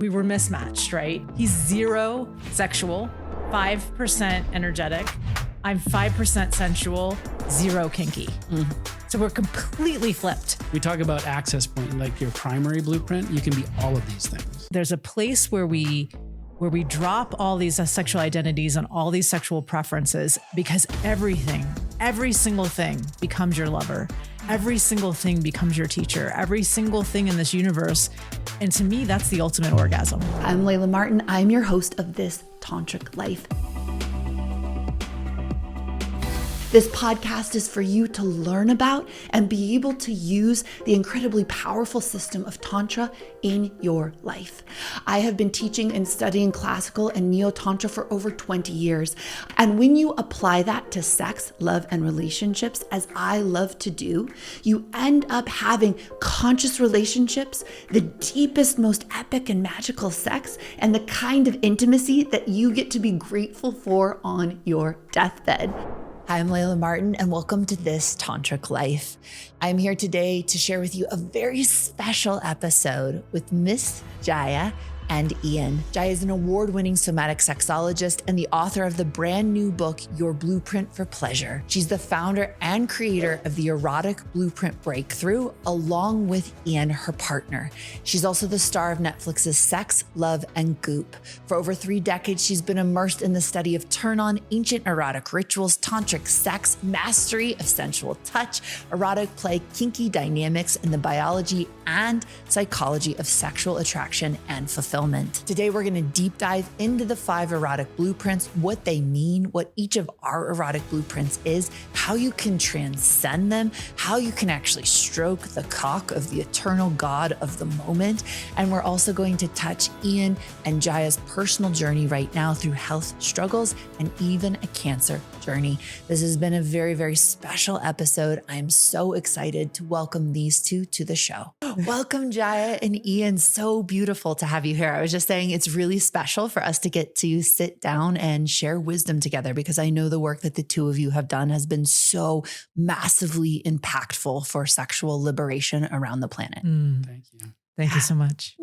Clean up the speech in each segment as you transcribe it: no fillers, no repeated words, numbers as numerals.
We were mismatched, right? He's 0 sexual, 5% energetic. I'm 5% sensual, 0 kinky. So we're completely flipped. We talk about access point, like your primary blueprint. You can be all of these things. There's a place where we drop all these sexual identities and all these sexual preferences, because everything, every single thing becomes your lover. Every single thing becomes your teacher. Every single thing in this universe. And to me, that's the ultimate orgasm. I'm Layla Martin. I'm your host of This Tantric Life. This podcast is for you to learn about and be able to use the incredibly powerful system of Tantra in your life. I have been teaching and studying classical and neo-Tantra for over 20 years. And when you apply that to sex, love, and relationships, as I love to do, you end up having conscious relationships, the deepest, most epic and magical sex, and the kind of intimacy that you get to be grateful for on your deathbed. Hi, I'm Layla Martin, and welcome to This Tantric Life. I'm here today to share with you a very special episode with Miss Jaiya and Ian. Jaiya is an award-winning somatic sexologist and the author of the brand new book, Your Blueprint for Pleasure. She's the founder and creator of the Erotic Blueprint Breakthrough, along with Ian, her partner. She's also the star of Netflix's Sex, Love, and Goop. For over 3 decades, she's been immersed in the study of turn-on, ancient erotic rituals, tantric sex, mastery of sensual touch, erotic play, kinky dynamics, and the biology and psychology of sexual attraction and fulfillment. Today, we're going to deep dive into the 5 erotic blueprints, what they mean, what each of our erotic blueprints is, how you can transcend them, how you can actually stroke the cock of the eternal God of the moment. And we're also going to touch Ian and Jaiya's personal journey right now through health struggles and even a cancer journey. This has been a very, very special episode. I'm so excited to welcome these two to the show. Welcome, Jaiya and Ian. So beautiful to have you here. I was just saying it's really special for us to get to sit down and share wisdom together, because I know the work that the two of you have done has been so massively impactful for sexual liberation around the planet. Thank you. Thank you so much.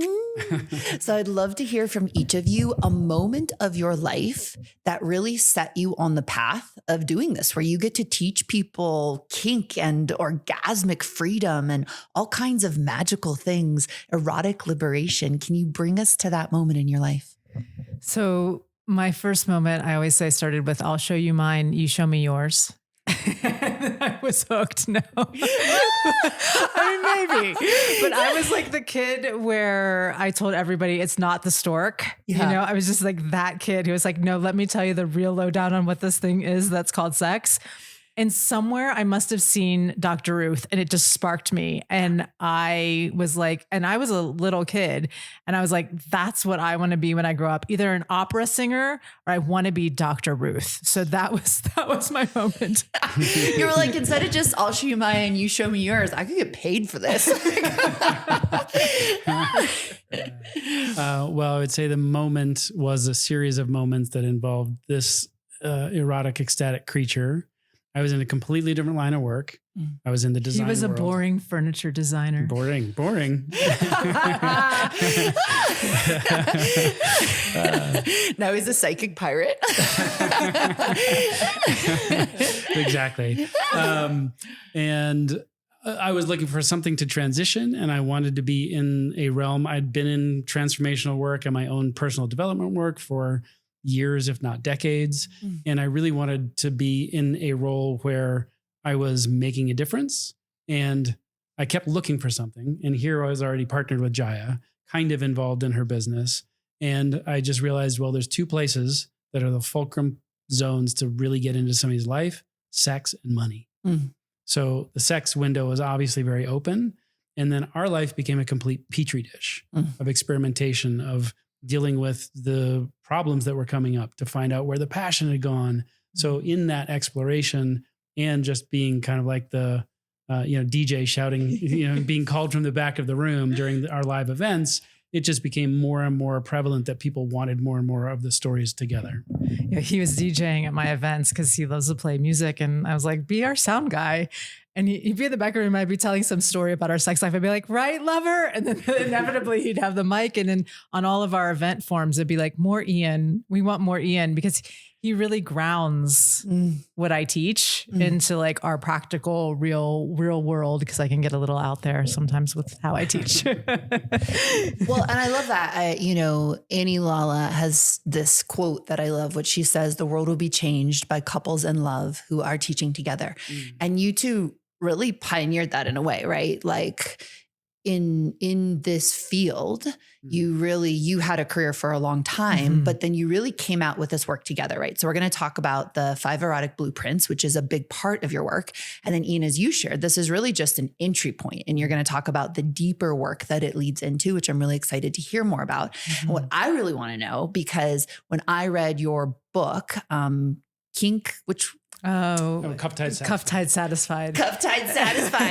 So I'd love to hear from each of you a moment of your life that really set you on the path of doing this, where you get to teach people kink and orgasmic freedom and all kinds of magical things, erotic liberation. Can you bring us to that moment in your life? So my first moment, I always say, started with, I'll show you mine, you show me yours. I was hooked. No, I mean, maybe, but I was like the kid where I told everybody it's not the stork. Yeah. You know, I was just like that kid who was like, no, let me tell you the real lowdown on what this thing is that's called sex. And somewhere I must have seen Dr. Ruth, and it just sparked me. And I was like, and I was a little kid, and I was like, that's what I want to be when I grow up, either an opera singer or I want to be Dr. Ruth. So that was my moment. You were like, instead of just, I'll show you mine and you show me yours, I could get paid for this. Well, I would say the moment was a series of moments that involved this erotic, ecstatic creature. I was in a completely different line of work. I was in the design He was a world. boring furniture designer. Boring. Now he's a psychic pirate. Exactly. And I was looking for something to transition, and I wanted to be in a realm. I'd been in transformational work and my own personal development work for years, if not decades. And I really wanted to be in a role where I was making a difference. And I kept looking for something. And here I was already partnered with Jaiya, kind of involved in her business. And I just realized, well, there's 2 places that are the fulcrum zones to really get into somebody's life: sex and money. So the sex window was obviously very open. And then our life became a complete petri dish of experimentation, of dealing with the problems that were coming up to find out where the passion had gone. So in that exploration, and just being kind of like the, DJ shouting, being called from the back of the room during our live events, it just became more and more prevalent that people wanted more and more of the stories together. Yeah, he was DJing at my events because he loves to play music. And I was like, be our sound guy. And he'd be in the back room. I'd be telling some story about our sex life. I'd be like, right, lover? And then inevitably he'd have the mic. And then on all of our event forms, it'd be like, more Ian. We want more Ian, because he really grounds what I teach into like our practical, real world. Because I can get a little out there sometimes with how I teach. Well, and I love that. Annie Lala has this quote that I love, which she says, "The world will be changed by couples in love who are teaching together." And you two really pioneered that in a way, right? Like in this field, you had a career for a long time, but then you really came out with this work together, right? So we're going to talk about the 5 erotic blueprints, which is a big part of your work. And then Ian, as you shared, this is really just an entry point, and you're going to talk about the deeper work that it leads into, which I'm really excited to hear more about. And what I really want to know, because when I read your book, Kink, which Cup Tied Satisfied,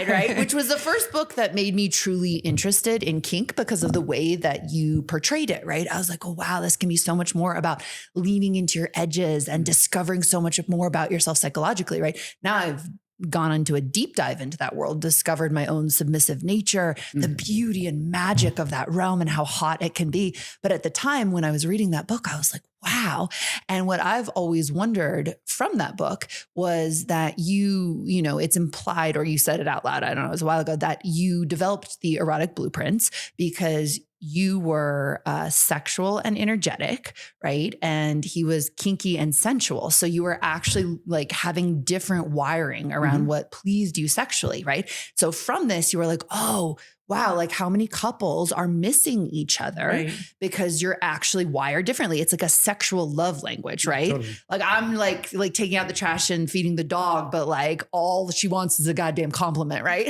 right? Which was the first book that made me truly interested in kink because of the way that you portrayed it, right? I was like, oh, wow, this can be so much more about leaning into your edges and discovering so much more about yourself psychologically, right? Now I've gone into a deep dive into that world, discovered my own submissive nature, the beauty and magic of that realm and how hot it can be. But at the time when I was reading that book, I was like, wow. And what I've always wondered from that book was that it's implied, or you said it out loud, I don't know, it was a while ago, that you developed the erotic blueprints because you were sexual and energetic, right? And he was kinky and sensual. So you were actually like having different wiring around what pleased you sexually, right? So from this, you were like, oh, wow, like how many couples are missing each other because you're actually wired differently. It's like a sexual love language, right? Totally. Like I'm like taking out the trash and feeding the dog, but like all she wants is a goddamn compliment, right?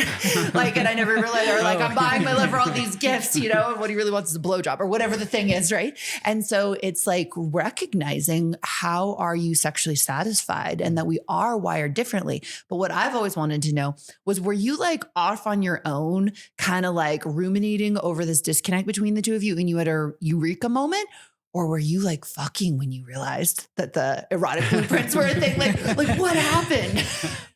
Like, and I never realized, or like I'm buying my lover all these gifts, and what he really wants is a blowjob or whatever the thing is, right? And so it's like recognizing how are you sexually satisfied and that we are wired differently. But what I've always wanted to know was, were you like off on your own, kind of like ruminating over this disconnect between the two of you, and you had a eureka moment? Or were you like fucking when you realized that the erotic blueprints were a thing? Like what happened?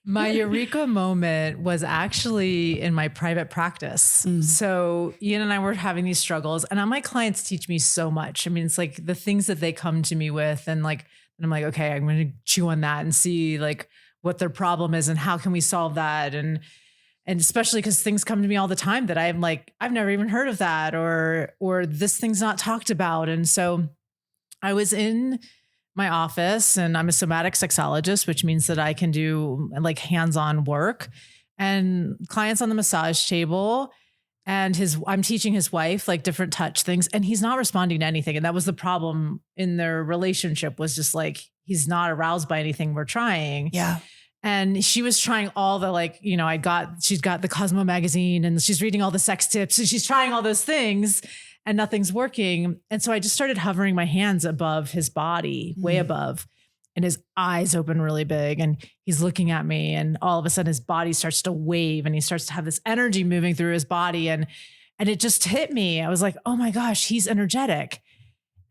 My eureka moment was actually in my private practice. So Ian and I were having these struggles, and my clients teach me so much. I mean, it's like the things that they come to me with, and I'm like, okay, I'm going to chew on that and see like what their problem is and how can we solve that. And especially because things come to me all the time that I'm like, I've never even heard of that, or this thing's not talked about. And so I was in my office, and I'm a somatic sexologist, which means that I can do like hands-on work, and clients on the massage table, and I'm teaching his wife like different touch things, and he's not responding to anything. And that was the problem in their relationship, was just like, he's not aroused by anything we're trying. Yeah. And she was trying all the she's got the Cosmo magazine, and she's reading all the sex tips, and she's trying all those things, and nothing's working. And so I just started hovering my hands above his body, way above, and his eyes open really big, and he's looking at me, and all of a sudden his body starts to wave, and he starts to have this energy moving through his body. And it just hit me. I was like, oh my gosh, he's energetic.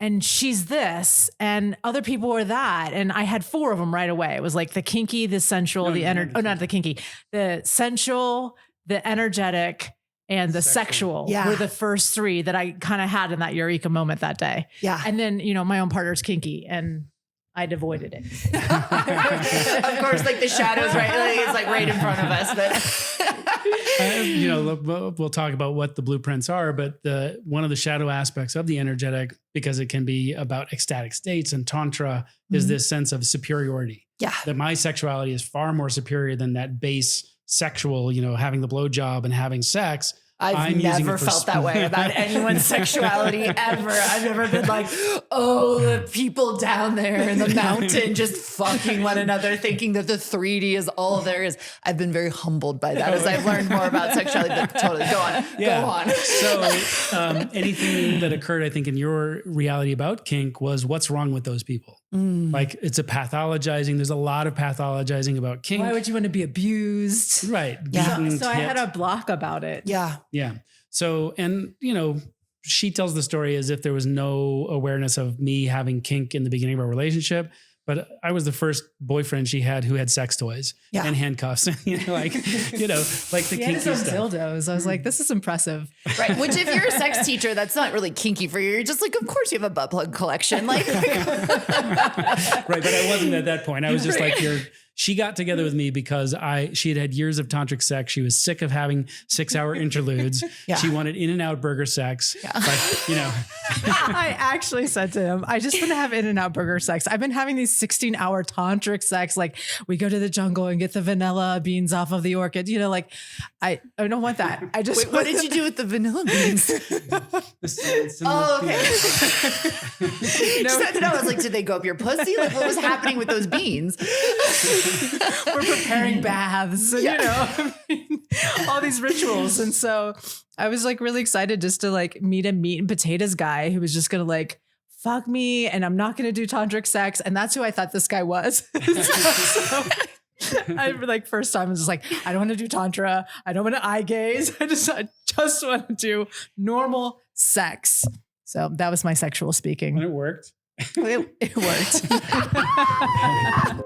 And she's this, and other people were that. And I had 4 of them right away. It was like the kinky, the sensual, not the kinky, the sensual, the energetic, and the sexual were the first 3 that I kind of had in that eureka moment that day. Yeah. And then, my own partner's kinky, and I'd avoided it. Of course, like the shadows, right? Like, it's like right in front of us. But we'll talk about what the blueprints are, but one of the shadow aspects of the energetic, because it can be about ecstatic states and tantra, is this sense of superiority. Yeah. That my sexuality is far more superior than that base sexual, having the blowjob and having sex. I've never felt that way about anyone's sexuality ever. I've never been like, oh, the people down there in the mountain just fucking one another, thinking that the 3D is all there is. I've been very humbled by that as I've learned more about sexuality. But totally, go on. So anything that occurred, I think, in your reality about kink was what's wrong with those people. Like it's a pathologizing. There's a lot of pathologizing about kink. Why would you want to be abused? Right. Yeah. So I had a block about it. Yeah. Yeah. So, and she tells the story as if there was no awareness of me having kink in the beginning of our relationship. but I was the first boyfriend she had who had sex toys and handcuffs, like the kinky stuff. Dildos. I was like, this is impressive. Right. Which if you're a sex teacher, that's not really kinky for you. You're just like, of course you have a butt plug collection. Like, right. But I wasn't at that point. I was just like, she got together with me because she had years of tantric sex. She was sick of having 6-hour interludes. She wanted In-N-Out burger sex. I actually said to him, I just want to have In-N-Out burger sex. I've been having these 16-hour tantric sex. Like we go to the jungle and get the vanilla beans off of the orchid. I don't want that. I just Wait, what did you do with the vanilla beans? Okay. I was like, did they go up your pussy? Like what was happening with those beans? We're preparing baths, and, all these rituals. And so I was like really excited just to like meet a meat and potatoes guy who was just going to like fuck me. And I'm not going to do tantric sex. And that's who I thought this guy was. I like first time I was just like, I don't want to do tantra. I don't want to eye gaze. I just want to do normal sex. So that was my sexual speaking. And it worked. It worked.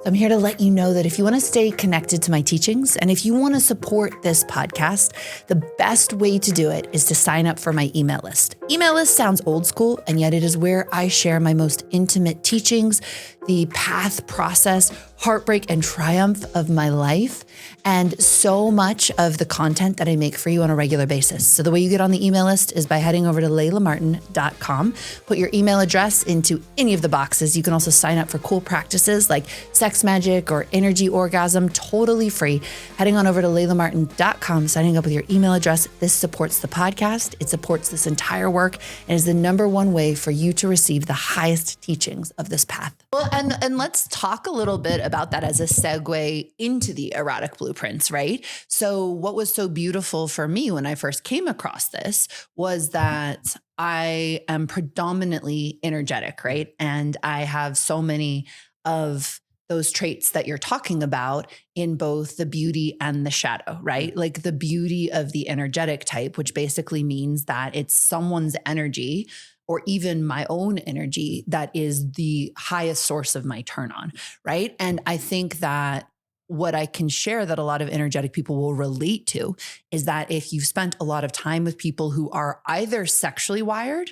I'm here to let you know that if you want to stay connected to my teachings and if you want to support this podcast, the best way to do it is to sign up for my email list. Email list sounds old school, and yet it is where I share my most intimate teachings, the path, process, heartbreak, and triumph of my life, and so much of the content that I make for you on a regular basis. So the way you get on the email list is by heading over to laylamartin.com, put your email address into any of the boxes. You can also sign up for cool practices like sex magic or energy orgasm, totally free. Heading on over to laylamartin.com, signing up with your email address. This supports the podcast. It supports this entire work and is the #1 way for you to receive the highest teachings of this path. Well, and let's talk a little bit about that as a segue into the erotic blueprints, right? So what was so beautiful for me when I first came across this was that I am predominantly energetic, right? And I have so many of those traits that you're talking about in both the beauty and the shadow, right? Like the beauty of the energetic type, which basically means that it's someone's energy or even my own energy that is the highest source of my turn on, right? And I think that what I can share that a lot of energetic people will relate to is that if you've spent a lot of time with people who are either sexually wired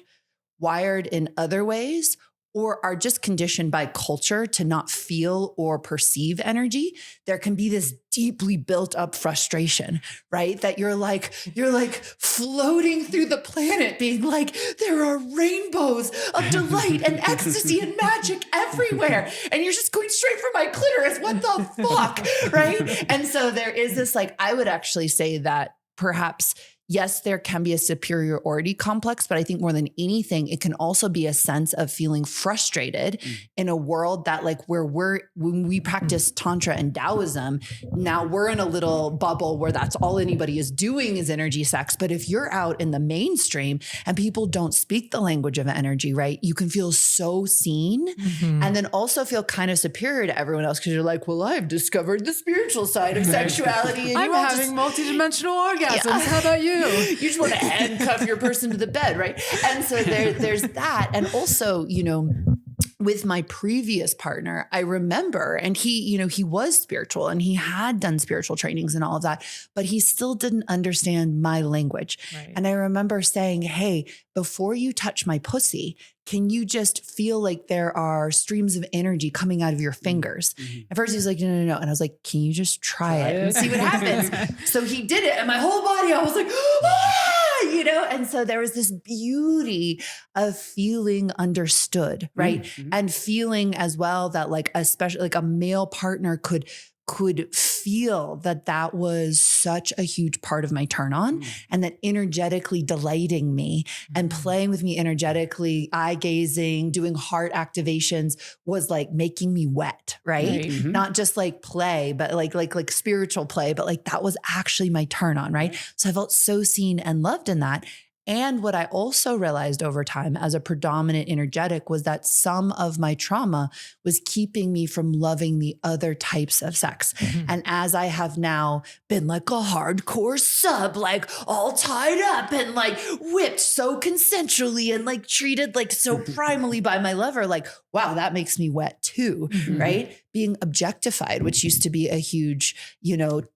in other ways, or are just conditioned by culture to not feel or perceive energy, there can be this deeply built up frustration, right? That you're like floating through the planet being like, there are rainbows of delight and ecstasy and magic everywhere. And you're just going straight for my clitoris. What the fuck, right? And so there is this, like, I would actually say that perhaps yes, there can be a superiority complex, but I think more than anything, it can also be a sense of feeling frustrated in a world that like when we practice Tantra and Taoism, now we're in a little bubble where that's all anybody is doing is energy sex. But if you're out in the mainstream and people don't speak the language of energy, right, you can feel so seen and then also feel kind of superior to everyone else because you're like, well, I've discovered the spiritual side of sexuality. And I'm having multidimensional orgasms. How about you? You just want to handcuff your person to the bed, right? And so there's that. And also, with my previous partner, I remember, and he was spiritual and he had done spiritual trainings and all of that, but he still didn't understand my language. Right. And I remember saying, hey, before you touch my pussy, can you just feel like there are streams of energy coming out of your fingers? At first he was like, no. And I was like, can you just try it and see what happens? So he did it. And my whole body, I was like, and so there was this beauty of feeling understood, right? And feeling as well that like, especially like a male partner could feel that was such a huge part of my turn on and that energetically delighting me and playing with me energetically, eye gazing, doing heart activations was like making me wet, right? Not just like play, but like spiritual play, but like that was actually my turn on, right? So I felt so seen and loved in that. And what I also realized over time as a predominant energetic was that some of my trauma was keeping me from loving the other types of sex. And as I have now been like a hardcore sub, like all tied up and like whipped so consensually and like treated like so primally by my lover, like, wow, that makes me wet too, right? Being objectified, which used to be a huge,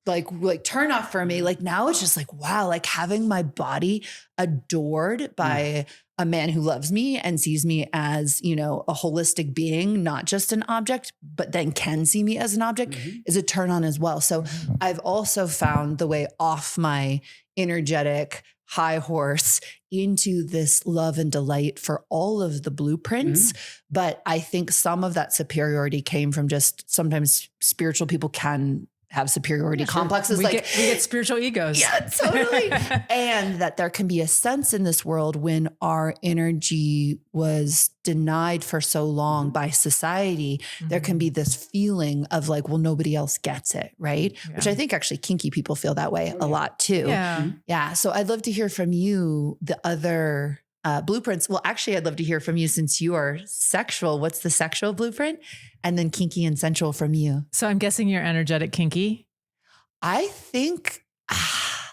like turn off for me. Like now it's just like, wow, like having my body adored by a man who loves me and sees me as, a holistic being, not just an object, but then can see me as an object is a turn on as well. So I've also found the way off my energetic high horse into this love and delight for all of the blueprints. But I think some of that superiority came from just sometimes spiritual people can have superiority complexes. We get spiritual egos. Yeah, totally. And that there can be a sense in this world when our energy was denied for so long by society, there can be this feeling of like, well, nobody else gets it. Right. Yeah. Which I think actually kinky people feel that way a lot too. Yeah. Yeah. So I'd love to hear from you, the other blueprints. Well, actually, I'd love to hear from you since you are sexual. What's the sexual blueprint? And then kinky and sensual from you. So I'm guessing you're energetic kinky. I think,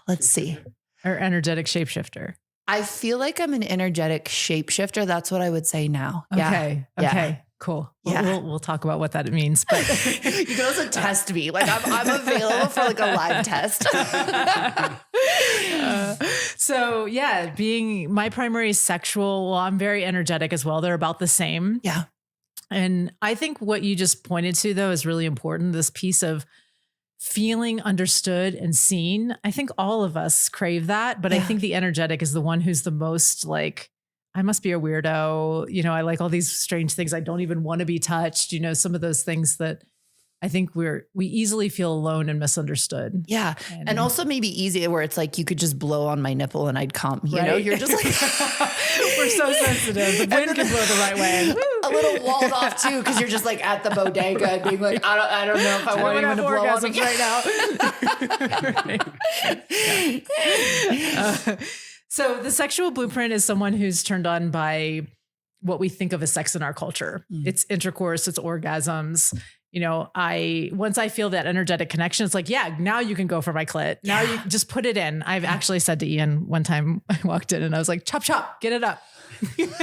let's see. Or energetic shapeshifter. I feel like I'm an energetic shapeshifter. That's what I would say now. Okay. Yeah. Okay. Cool. Yeah. We'll talk about what that means. But you can also test me. Like I'm available for like a live test. So yeah, being my primary sexual, well, I'm very energetic as well. They're about the same. Yeah. And I think what you just pointed to though is really important. This piece of feeling understood and seen. I think all of us crave that, but I think the energetic is the one who's the most like, I must be a weirdo. I like all these strange things. I don't even want to be touched. Some of those things that I think we easily feel alone and misunderstood. Yeah. And also maybe easy where it's like, you could just blow on my nipple and I'd come, you're just like, we're so sensitive. The wind can blow the right way. A little walled off too. Cause you're just like at the bodega and being like, I don't know if I want anyone to blow on me right now. So the sexual blueprint is someone who's turned on by what we think of as sex in our culture. It's intercourse, it's orgasms. Once I feel that energetic connection, it's like, yeah, now you can go for my clit. Now you just put it in. I've actually said to Ian one time I walked in and I was like, chop, chop, get it up. Just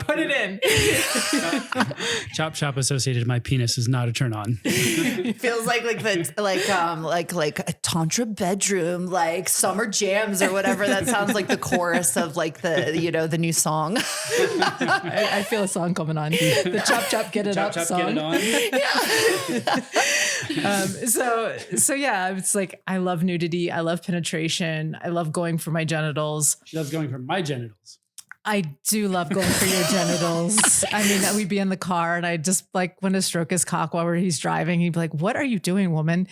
put it in. Chop chop associated with my penis is not a turn on. Feels like a tantra bedroom, like summer jams or whatever. That sounds like the chorus of like the new song. I feel a song coming on. The chop chop get it chop, up chop, song. Get it on. So yeah, it's like I love nudity. I love penetration. I love going for my genitals. She loves going for my genitals. I do love going for your genitals. I mean, we'd be in the car and I just like want to stroke his cock while he's driving. He'd be like, what are you doing, woman?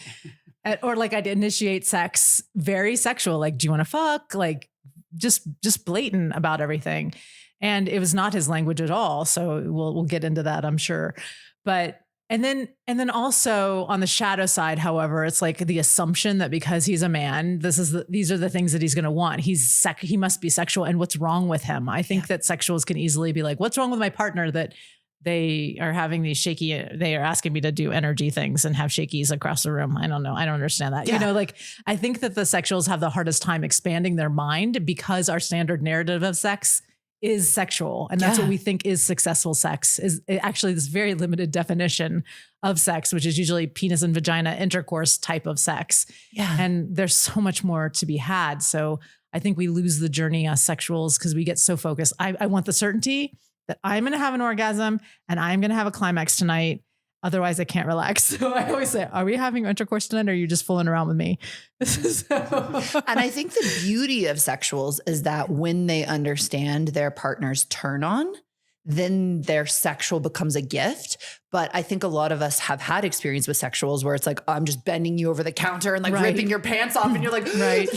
Or like I'd initiate sex, very sexual. Like, do you want to fuck? Like just blatant about everything. And it was not his language at all. So we'll get into that, I'm sure. But and then also on the shadow side, however, it's like the assumption that because he's a man, these are the things that he's going to want. He must be sexual, and what's wrong with him? I think that sexuals can easily be like, what's wrong with my partner that they are having these they are asking me to do energy things and have shakies across the room. I don't know. I don't understand that. Yeah. I think that the sexuals have the hardest time expanding their mind because our standard narrative of sex is sexual. And that's what we think is successful sex, is actually this very limited definition of sex, which is usually penis and vagina intercourse type of sex. Yeah. And there's so much more to be had. So I think we lose the journey as sexuals because we get so focused. I want the certainty that I'm going to have an orgasm and I'm going to have a climax tonight. Otherwise I can't relax. So I always say, are we having intercourse tonight? Or are you just fooling around with me? And I think the beauty of sexuals is that when they understand their partner's turn on, then their sexual becomes a gift. But I think a lot of us have had experience with sexuals where it's like, I'm just bending you over the counter and like ripping your pants off. And you're like, like, why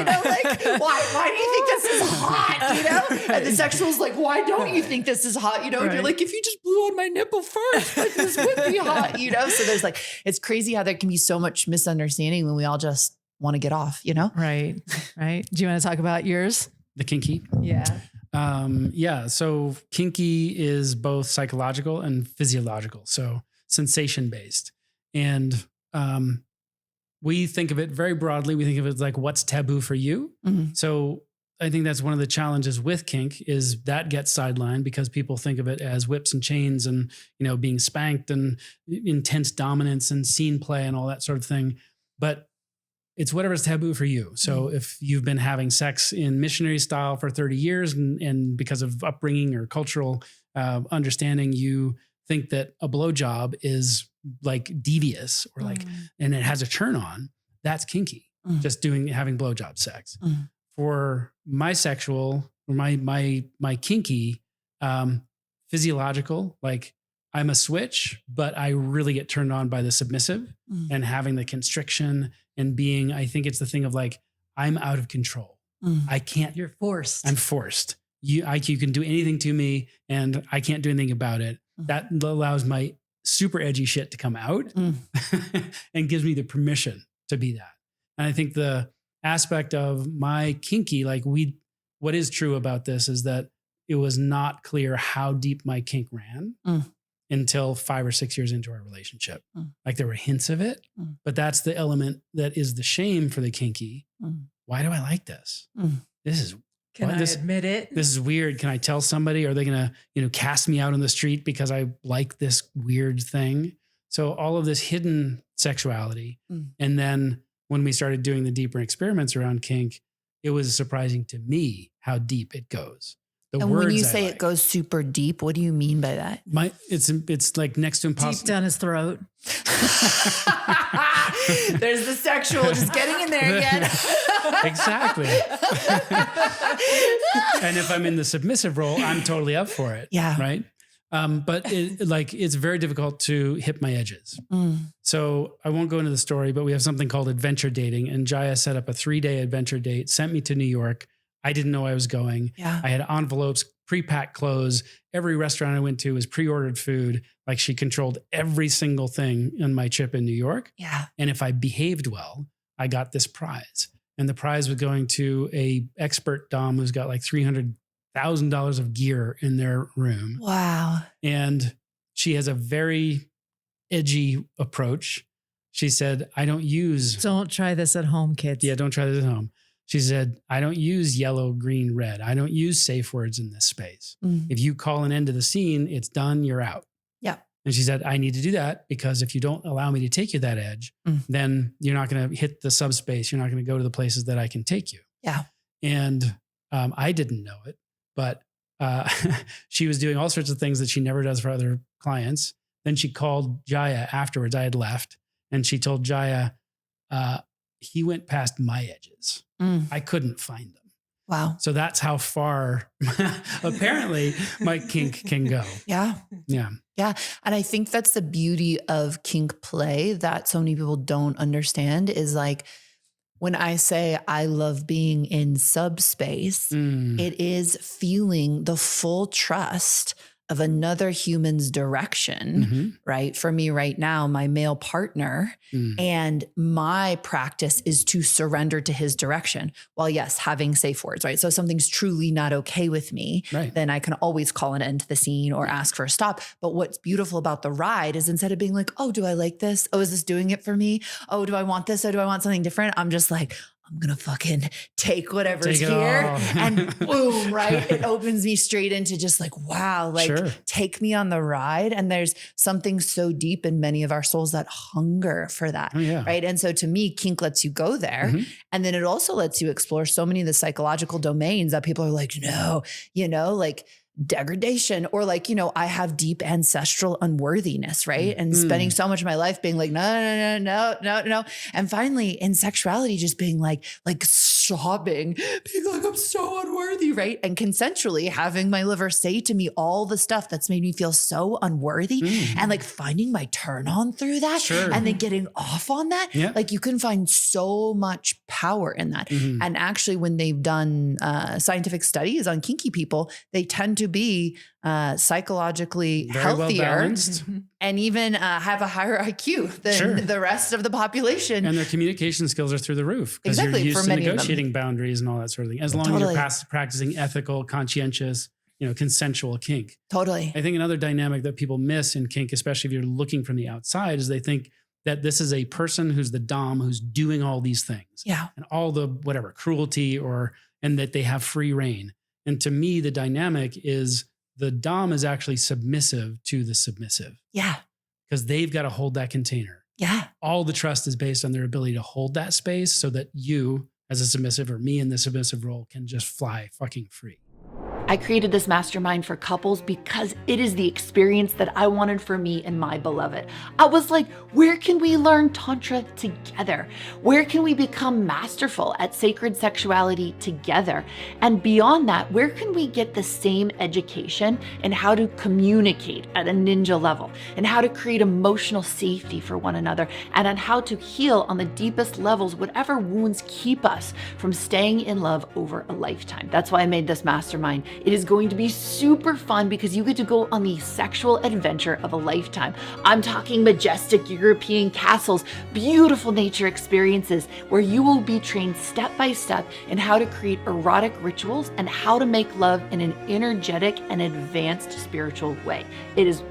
do you think this is hot? And the sexual's like, why don't you think this is hot? And you're like, if you just blew on my nipple first, like this would be hot, So there's like, it's crazy how there can be so much misunderstanding when we all just want to get off, you know? Right. Right. Do you want to talk about yours? The kinky. Yeah. So kinky is both psychological and physiological. So sensation based. And, we think of it very broadly. We think of it like what's taboo for you. Mm-hmm. So I think that's one of the challenges with kink is that gets sidelined because people think of it as whips and chains and, being spanked and intense dominance and scene play and all that sort of thing. But it's whatever's taboo for you. So if you've been having sex in missionary style for 30 years and because of upbringing or cultural understanding, you think that a blowjob is like devious or like, and it has a turn on, that's kinky. Just having blowjob sex. For my sexual or my kinky, physiological, like I'm a switch, but I really get turned on by the submissive and having the constriction and being, I think it's the thing of like, I'm out of control. I can't, You're forced. I'm forced. You can do anything to me and I can't do anything about it. That allows my super edgy shit to come out and gives me the permission to be that. And I think the aspect of my kinky, like what is true about this is that it was not clear how deep my kink ran until 5 or 6 years into our relationship. Like there were hints of it, but that's the element that is the shame for the kinky. Why do I like this? This is Can I admit it? This is weird. Can I tell somebody? Are they going to, cast me out on the street because I like this weird thing? So all of this hidden sexuality. And then when we started doing the deeper experiments around kink, it was surprising to me how deep it goes. And when you say it goes super deep, what do you mean by that? It's like next to impossible. Deep down his throat. There's the sexual just getting in there again. Exactly. And if I'm in the submissive role, I'm totally up for it. Yeah. Right. But it's very difficult to hit my edges. So I won't go into the story, but we have something called adventure dating, and Jaiya set up a 3-day adventure date, sent me to New York. I didn't know I was going. Yeah. I had envelopes, pre-packed clothes. Every restaurant I went to was pre-ordered food. Like she controlled every single thing on my trip in New York. Yeah. And if I behaved well, I got this prize. And the prize was going to a expert dom who's got like $300,000 of gear in their room. Wow. And she has a very edgy approach. She said, Don't try this at home, kids. Yeah, don't try this at home. She said, I don't use yellow, green, red. I don't use safe words in this space. If you call an end to the scene, it's done, you're out. Yeah. And she said, I need to do that because if you don't allow me to take you that edge, then you're not going to hit the subspace. You're not going to go to the places that I can take you. Yeah. And I didn't know it, but she was doing all sorts of things that she never does for other clients. Then she called Jaiya afterwards. I had left and she told Jaiya, he went past my edges. I couldn't find them. Wow. So that's how far apparently my kink can go. Yeah. Yeah. Yeah. And I think that's the beauty of kink play that so many people don't understand is like, when I say I love being in subspace, it is feeling the full trust of another human's direction, right? For me right now, my male partner, and my practice is to surrender to his direction. While yes, having safe words, right? So if something's truly not okay with me, then I can always call an end to the scene or ask for a stop. But what's beautiful about the ride is instead of being like, oh, do I like this? Oh, is this doing it for me? Oh, do I want this? Or do I want something different? I'm just like, I'm going to fucking take whatever's here and boom, right? It opens me straight into just like, wow, like take me on the ride. And there's something so deep in many of our souls that hunger for that. Right. And so to me, kink lets you go there. And then it also lets you explore so many of the psychological domains that people are like, no, like degradation or like, I have deep ancestral unworthiness, right? And spending so much of my life being like, no. And finally in sexuality, just being like sobbing, being like, I'm so unworthy, right? And consensually having my liver say to me all the stuff that's made me feel so unworthy and like finding my turn on through that and then getting off on that. Yeah. Like you can find so much power in that. And actually when they've done scientific studies on kinky people, they tend to be psychologically Very healthier well balanced. and even have a higher IQ than the rest of the population. And their communication skills are through the roof because Exactly, you're used for to many of them. negotiating boundaries and all that sort of thing. As long as you're practicing ethical, conscientious, consensual kink. Totally. I think another dynamic that people miss in kink, especially if you're looking from the outside, is they think that this is a person who's the dom who's doing all these things. Yeah. And all the whatever cruelty and that they have free reign. And to me, the dynamic is the dom is actually submissive to the submissive. Yeah. Because they've got to hold that container. Yeah. All the trust is based on their ability to hold that space so that you as a submissive or me in the submissive role can just fly fucking free. I created this mastermind for couples because it is the experience that I wanted for me and my beloved. I was like, where can we learn Tantra together? Where can we become masterful at sacred sexuality together? And beyond that, where can we get the same education in how to communicate at a ninja level and how to create emotional safety for one another and on how to heal on the deepest levels, whatever wounds keep us from staying in love over a lifetime. That's why I made this mastermind. It is going to be super fun because you get to go on the sexual adventure of a lifetime. I'm talking majestic European castles, beautiful nature experiences where you will be trained step by step in how to create erotic rituals and how to make love in an energetic and advanced spiritual way. It is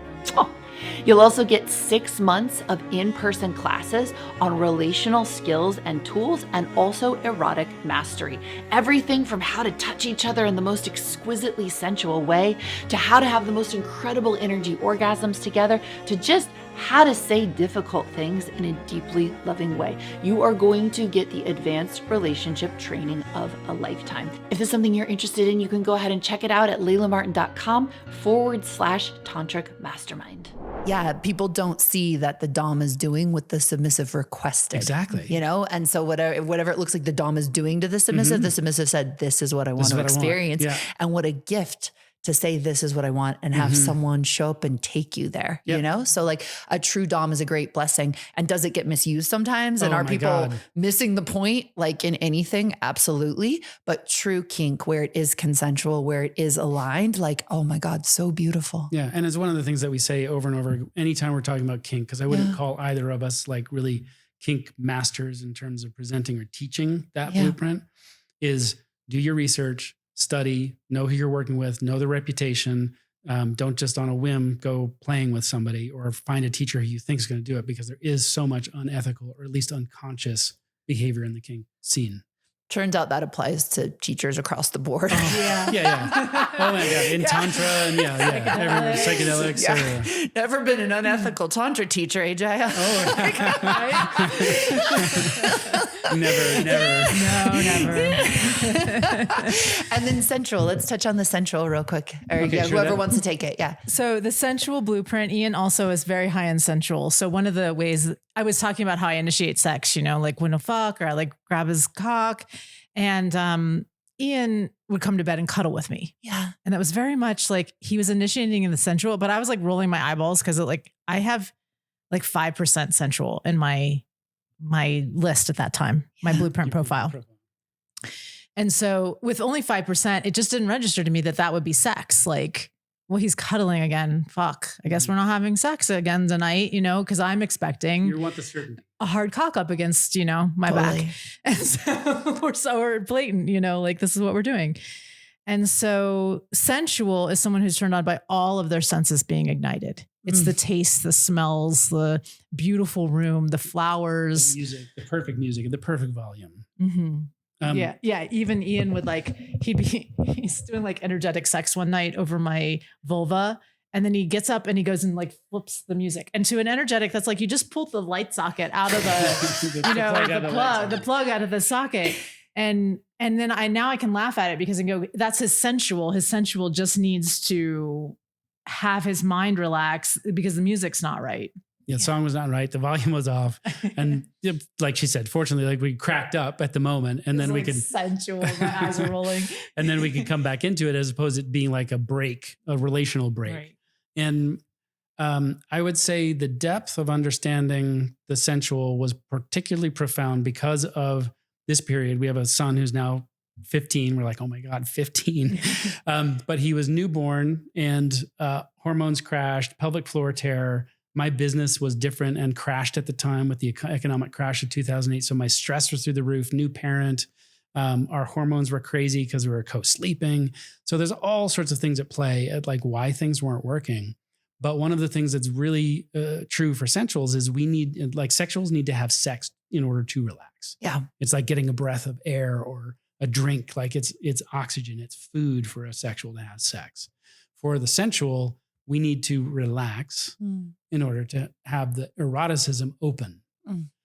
You'll also get 6 months of in-person classes on relational skills and tools and also erotic mastery. Everything from how to touch each other in the most exquisitely sensual way to how to have the most incredible energy orgasms together to just how to say difficult things in a deeply loving way. You are going to get the advanced relationship training of a lifetime. If this is something you're interested in, you can go ahead and check it out at laylamartin.com/tantric mastermind. Yeah, people don't see that the dom is doing what the submissive requested. Exactly. And so whatever it looks like the dom is doing to the submissive said, this is what I want to experience. Yeah. And what a gift to say, this is what I want, and have someone show up and take you there, So like a true dom is a great blessing. And does it get misused sometimes? And are people missing the point? Like in anything? Absolutely. But true kink, where it is consensual, where it is aligned, like, oh my God, so beautiful. Yeah. And it's one of the things that we say over and over anytime we're talking about kink, because I wouldn't call either of us like really kink masters in terms of presenting or teaching that blueprint, is do your research, study, know who you're working with, know the reputation. Don't just on a whim go playing with somebody or find a teacher who you think is going to do it, because there is so much unethical or at least unconscious behavior in the kink scene. Turns out that applies to teachers across the board. Yeah. Oh my God. In Tantra and everywhere, psychedelics. Yeah. Never been an unethical Tantra teacher, Jaiya. Never. No, never. And then sensual. Let's touch on the sensual real quick. Or whoever wants to take it. Yeah. So the sensual blueprint, Ian also is very high in sensual. So one of the ways I was talking about how I initiate sex, like when to fuck, or I like grab his cock, and Ian would come to bed and cuddle with me. Yeah. And that was very much like he was initiating in the sensual, but I was like rolling my eyeballs because I have like 5% sensual in my list at that time, my blueprint profile. And so with only 5%, it just didn't register to me that would be sex. Like, well, he's cuddling again. Fuck. I guess we're not having sex again tonight, because I'm expecting You want the certainty. a hard cock up against, my back. And so we're blatant, like this is what we're doing. And so sensual is someone who's turned on by all of their senses being ignited. It's the taste, the smells, the beautiful room, the flowers, the music, the perfect music, the perfect volume. Mm-hmm. Even Ian would he's doing like energetic sex one night over my vulva. And then he gets up and he goes and like flips the music. And to an energetic, that's like, you just pulled the light socket out of the plug out of the socket. And then I can laugh at it because I go, that's his sensual. His sensual just needs to have his mind relax because the music's not right. The song was not right. The volume was off. And like she said, fortunately, like we cracked up at the moment and then we could sensual. My eyes are rolling. And then we could come back into it as opposed to it being like a break, a relational break. Right. And I would say the depth of understanding the sensual was particularly profound because of this period. We have a son who's now 15. We're like, oh my God, 15. But he was newborn and hormones crashed, pelvic floor tear. My business was different and crashed at the time with the economic crash of 2008. So my stress was through the roof, new parent. Our hormones were crazy because we were co-sleeping. So there's all sorts of things at play at like why things weren't working. But one of the things that's really true for sensuals is sexuals need to have sex in order to relax. Yeah. It's like getting a breath of air or a drink, like it's oxygen, it's food for a sexual to have sex. For the sensual, we need to relax in order to have the eroticism open.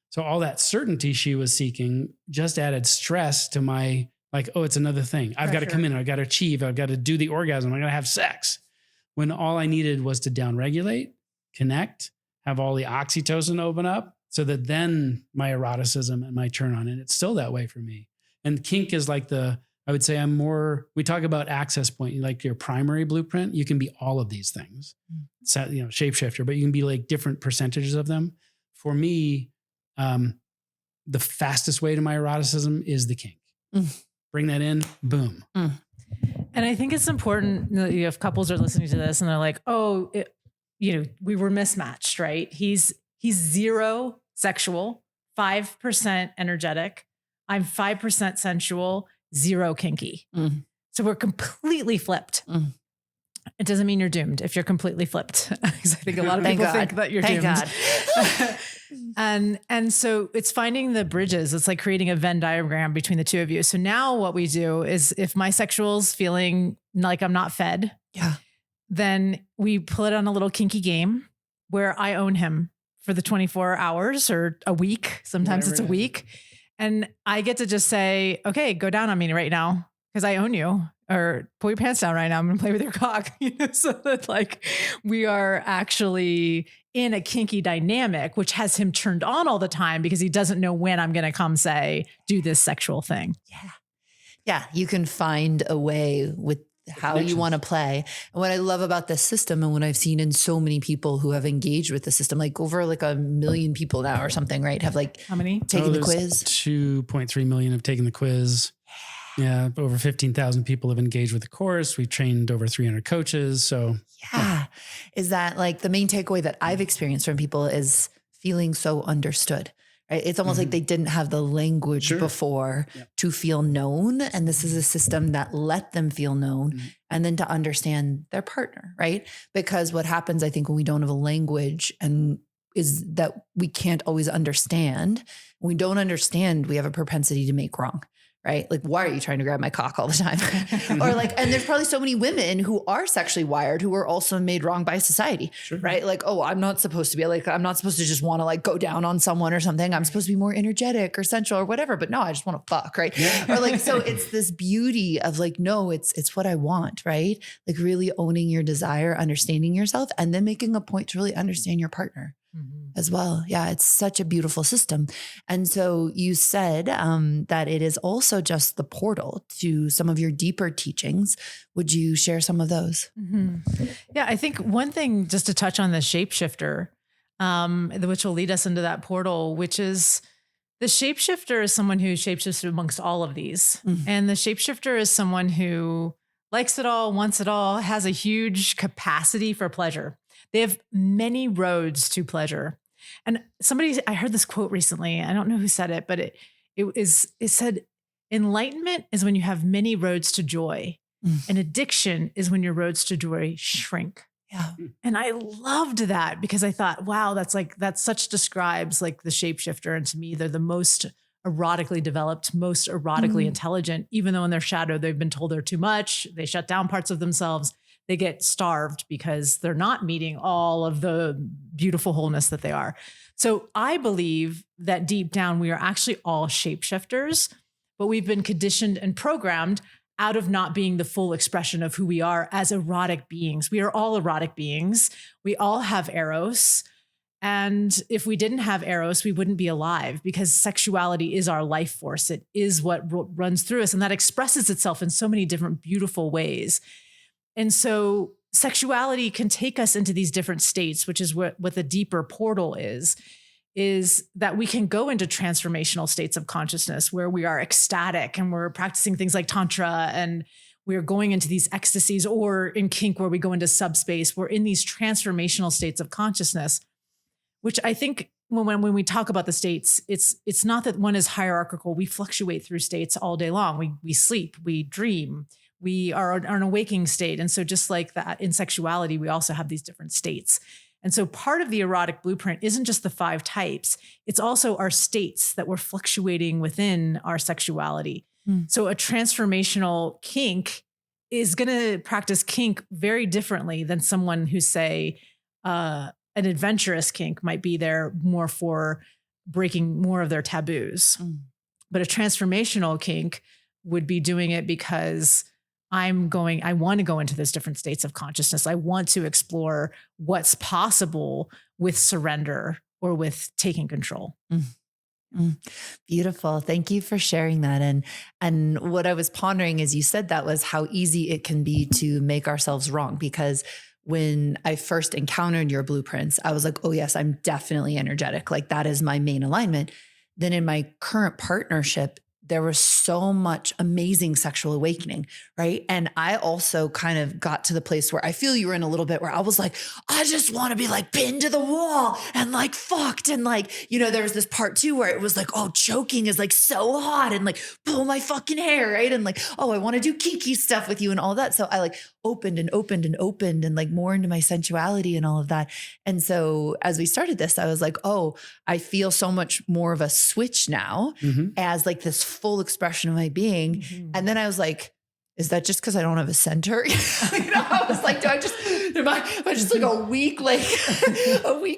So all that certainty she was seeking just added stress to my, like, oh, it's another thing. I've got to come in, I've got to achieve, I've got to do the orgasm, I've got to have sex. When all I needed was to downregulate, connect, have all the oxytocin open up so that then my eroticism and my turn on, and it's still that way for me. And kink is like I would say we talk about access point, like your primary blueprint, you can be all of these things, shapeshifter, but you can be like different percentages of them. For me, the fastest way to my eroticism is the kink. Bring that in, boom. And I think it's important that if couples are listening to this and they're like, oh, we were mismatched, right? He's 0 sexual, 5% energetic. I'm 5% sensual, 0 kinky. So we're completely flipped. It doesn't mean you're doomed if you're completely flipped. Because I think a lot of people think that you're doomed. And so it's finding the bridges. It's like creating a Venn diagram between the two of you. So now what we do is if my sexual's feeling like I'm not fed, then we put on a little kinky game where I own him for the 24 hours or a week. Sometimes it's a week. And I get to just say, okay, go down on me right now because I own you, or pull your pants down right now. I'm going to play with your cock. So that like we are actually in a kinky dynamic, which has him turned on all the time because he doesn't know when I'm going to come say, do this sexual thing. Yeah. You can find a way with how you want to play. And what I love about this system and what I've seen in so many people who have engaged with the system, like over like 1 million people now or something, right? Have like how many taken the quiz? 2.3 million have taken the quiz. Yeah. Over 15,000 people have engaged with the course. We've trained over 300 coaches. So Is that like the main takeaway that I've experienced from people is feeling so understood, right? It's almost like they didn't have the language before to feel known. And this is a system that let them feel known and then to understand their partner, right? Because what happens, I think, when we don't have a language and is that we can't always understand. When we don't understand, we have a propensity to make wrong. Right? Like, why are you trying to grab my cock all the time? Or like, and there's probably so many women who are sexually wired who are also made wrong by society, right? Like, oh, I'm not supposed to be like, I'm not supposed to just want to like go down on someone or something. I'm supposed to be more energetic or sensual or whatever, but no, I just want to fuck. Right. Or like, so it's this beauty of like, no, it's what I want. Right. Like really owning your desire, understanding yourself, and then making a point to really understand your partner. As well. Yeah, it's such a beautiful system. And so you said that it is also just the portal to some of your deeper teachings. Would you share some of those? Yeah, I think one thing just to touch on the shapeshifter, which will lead us into that portal, which is the shapeshifter is someone who shapeshifts amongst all of these. And the shapeshifter is someone who likes it all, wants it all, has a huge capacity for pleasure. They have many roads to pleasure. And I heard this quote recently. I don't know who said it, but it said, enlightenment is when you have many roads to joy. And addiction is when your roads to joy shrink. Yeah. And I loved that because I thought, wow, that such describes like the shapeshifter. And to me, they're the most erotically developed, most erotically intelligent, even though in their shadow, they've been told they're too much. They shut down parts of themselves. They get starved because they're not meeting all of the beautiful wholeness that they are. So I believe that deep down, we are actually all shapeshifters, but we've been conditioned and programmed out of not being the full expression of who we are as erotic beings. We are all erotic beings. We all have eros. And if we didn't have Eros, we wouldn't be alive, because sexuality is our life force. It is what runs through us. And that expresses itself in so many different beautiful ways. And so sexuality can take us into these different states, which is what the deeper portal is that we can go into transformational states of consciousness where we are ecstatic and we're practicing things like Tantra, and we're going into these ecstasies, or in kink where we go into subspace. We're in these transformational states of consciousness, which I think when we talk about the states, it's not that one is hierarchical. We fluctuate through states all day long. We sleep, we dream, we are in an awakening state. And so just like that in sexuality, we also have these different states. And so part of the erotic blueprint isn't just the 5 types. It's also our states that we're fluctuating within our sexuality. So a transformational kink is going to practice kink very differently than someone who, say, an adventurous kink might be there more for breaking more of their taboos. But a transformational kink would be doing it because I want to go into those different states of consciousness. I want to explore what's possible with surrender or with taking control. Beautiful. Thank you for sharing that. And what I was pondering as you said that was how easy it can be to make ourselves wrong, because when I first encountered your blueprints, I was like, oh yes, I'm definitely energetic. Like that is my main alignment. Then in my current partnership, there was so much amazing sexual awakening, right? And I also kind of got to the place where I feel you were in a little bit where I was like, I just want to be like pinned to the wall and like fucked. And like, there was this part too where it was like, oh, choking is like so hot and like pull my fucking hair, right? And like, oh, I want to do kinky stuff with you and all that. So I like opened and like more into my sensuality and all of that. And so as we started this, I was like, oh, I feel so much more of a switch now as like this full expression of my being. And then I was like, is that just because I don't have a center? I was like, am I just like a weak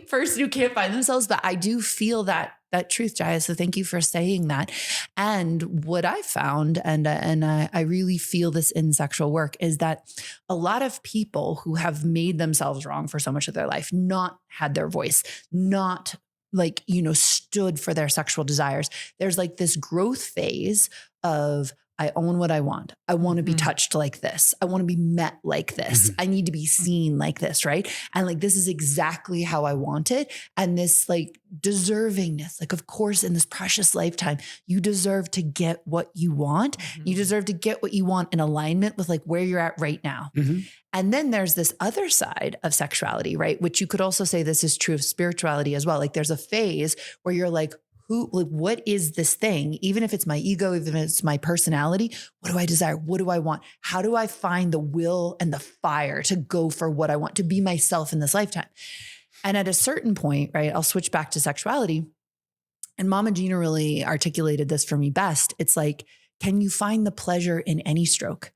person who can't find themselves? But I do feel that truth, Jaiya. So thank you for saying that. And what I found, and I really feel this in sexual work, is that a lot of people who have made themselves wrong for so much of their life, not had their voice, not like, stood for their sexual desires. There's like this growth phase of, I own what I want. I want to be touched like this. I want to be met like this. I need to be seen like this, right? And like, this is exactly how I want it. And this like deservingness, like, of course, in this precious lifetime, you deserve to get what you want. You deserve to get what you want in alignment with like where you're at right now. And then there's this other side of sexuality, right? Which you could also say this is true of spirituality as well. Like there's a phase where you're like, what is this thing? Even if it's my ego, even if it's my personality, what do I desire? What do I want? How do I find the will and the fire to go for what I want, to be myself in this lifetime? And at a certain point, right, I'll switch back to sexuality. And Mama Gina really articulated this for me best. It's like, can you find the pleasure in any stroke?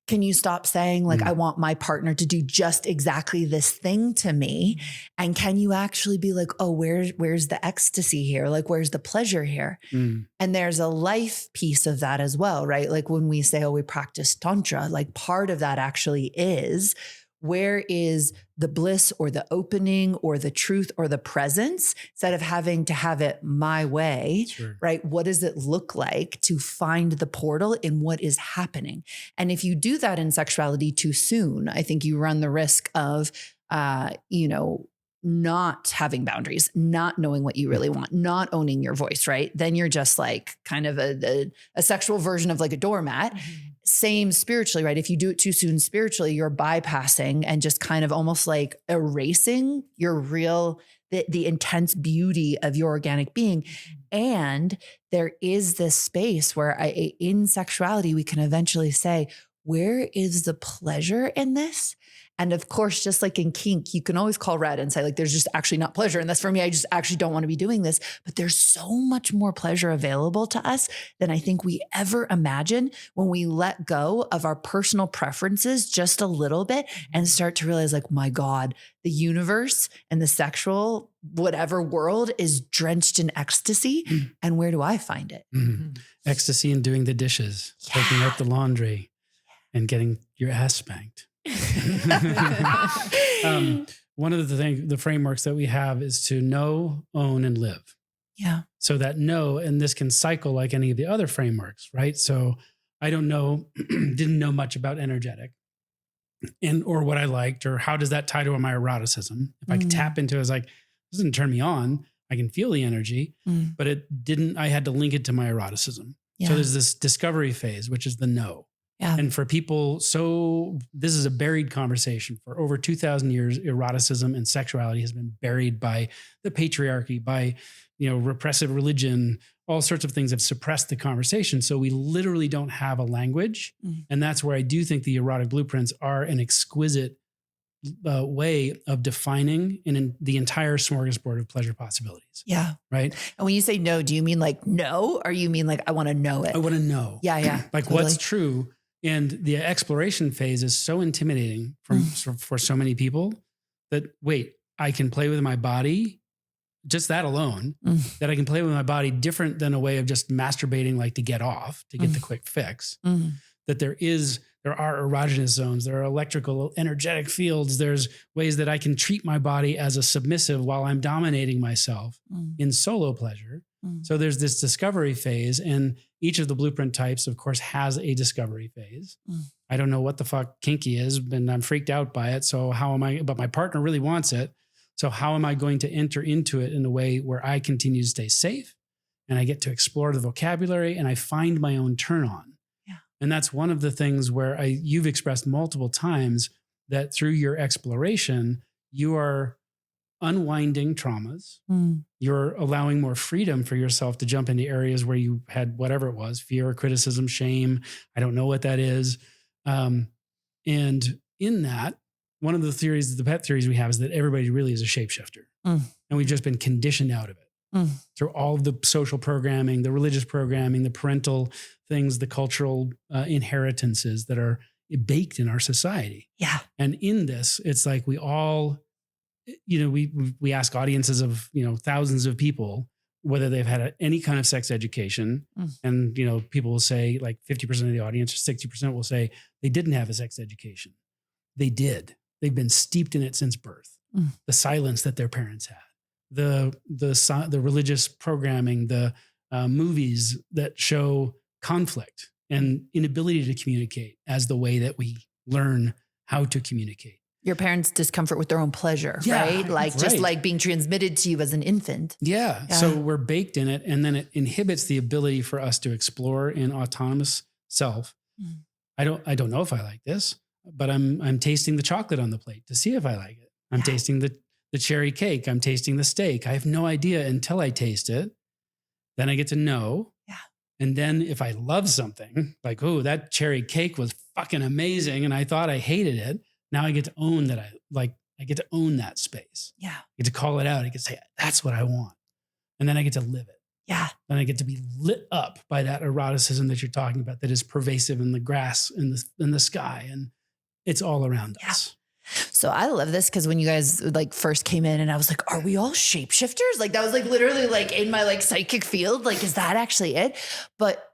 Can you stop saying like, I want my partner to do just exactly this thing to me? And can you actually be like, oh, where's the ecstasy here? Like, where's the pleasure here? And there's a life piece of that as well, right? Like when we say, oh, we practice Tantra, like part of that actually is, where is the bliss or the opening or the truth or the presence, instead of having to have it my way, right? What does it look like to find the portal in what is happening? And if you do that in sexuality too soon, I think you run the risk of, not having boundaries, not knowing what you really want, not owning your voice, right? Then you're just like kind of a sexual version of like a doormat. Same spiritually, right? If you do it too soon spiritually, you're bypassing and just kind of almost like erasing your real, the intense beauty of your organic being. And there is this space where in sexuality, we can eventually say, where is the pleasure in this? And of course, just like in kink, you can always call red and say like, there's just actually not pleasure in this for me. I just actually don't want to be doing this, but there's so much more pleasure available to us than I think we ever imagine when we let go of our personal preferences just a little bit and start to realize like, my God, the universe and the sexual whatever world is drenched in ecstasy. And where do I find it? Ecstasy in doing the dishes, taking out the laundry and getting your ass spanked. one of the frameworks that we have is to know, own, and live. Yeah. So that know, and this can cycle like any of the other frameworks, right? So I don't know, didn't know much about energetic or what I liked, or how does that tie to my eroticism? If I could tap into it, it's like, this doesn't turn me on. I can feel the energy, but it didn't, I had to link it to my eroticism. Yeah. So there's this discovery phase, which is the know. Yeah. And for people, so this is a buried conversation. For over 2,000 years, eroticism and sexuality has been buried by the patriarchy, by, repressive religion. All sorts of things have suppressed the conversation. So we literally don't have a language. And that's where I do think the erotic blueprints are an exquisite way of defining in the entire smorgasbord of pleasure possibilities. Yeah. Right. And when you say no, do you mean like no, or you mean like, I want to know it? I want to know. Yeah. Yeah. Like totally. what's true. And the exploration phase is so intimidating for so many people that, wait, I can play with my body, just that alone, that I can play with my body different than a way of just masturbating, like to get off, to get the quick fix. That there are erogenous zones, there are electrical, energetic fields. There's ways that I can treat my body as a submissive while I'm dominating myself in solo pleasure. So there's this discovery phase, and each of the blueprint types, of course, has a discovery phase. I don't know what the fuck kinky is, and I'm freaked out by it. So how am I, but my partner really wants it. So how am I going to enter into it in a way where I continue to stay safe and I get to explore the vocabulary and I find my own turn on? Yeah. And that's one of the things where you've expressed multiple times that through your exploration, you are unwinding traumas. You're allowing more freedom for yourself to jump into areas where you had whatever it was, fear, criticism, shame. I don't know what that is. And in that, one of the theories, the pet theories we have is that everybody really is a shapeshifter. And we've just been conditioned out of it through all of the social programming, the religious programming, the parental things, the cultural inheritances that are baked in our society. Yeah. And in this, it's like we all, we ask audiences of, thousands of people, whether they've had any kind of sex education. And, people will say like 50% of the audience or 60% will say they didn't have a sex education. They did. They've been steeped in it since birth. The silence that their parents had, the religious programming, the movies that show conflict and inability to communicate as the way that we learn how to communicate. Your parents' discomfort with their own pleasure, right? Like just like being transmitted to you as an infant. Yeah. So we're baked in it, and then it inhibits the ability for us to explore in autonomous self. I don't know if I like this, but I'm tasting the chocolate on the plate to see if I like it. I'm tasting the cherry cake. I'm tasting the steak. I have no idea until I taste it. Then I get to know. Yeah. And then if I love something, like, oh, that cherry cake was fucking amazing, and I thought I hated it. Now I get to own that. I get to own that space. Yeah. I get to call it out. I get to say, that's what I want. And then I get to live it. Yeah. Then I get to be lit up by that eroticism that you're talking about, that is pervasive in the grass, in the sky. And it's all around us. So I love this because when you guys like first came in and I was like, are we all shapeshifters? Like that was like literally like in my like psychic field. Like, is that actually it? But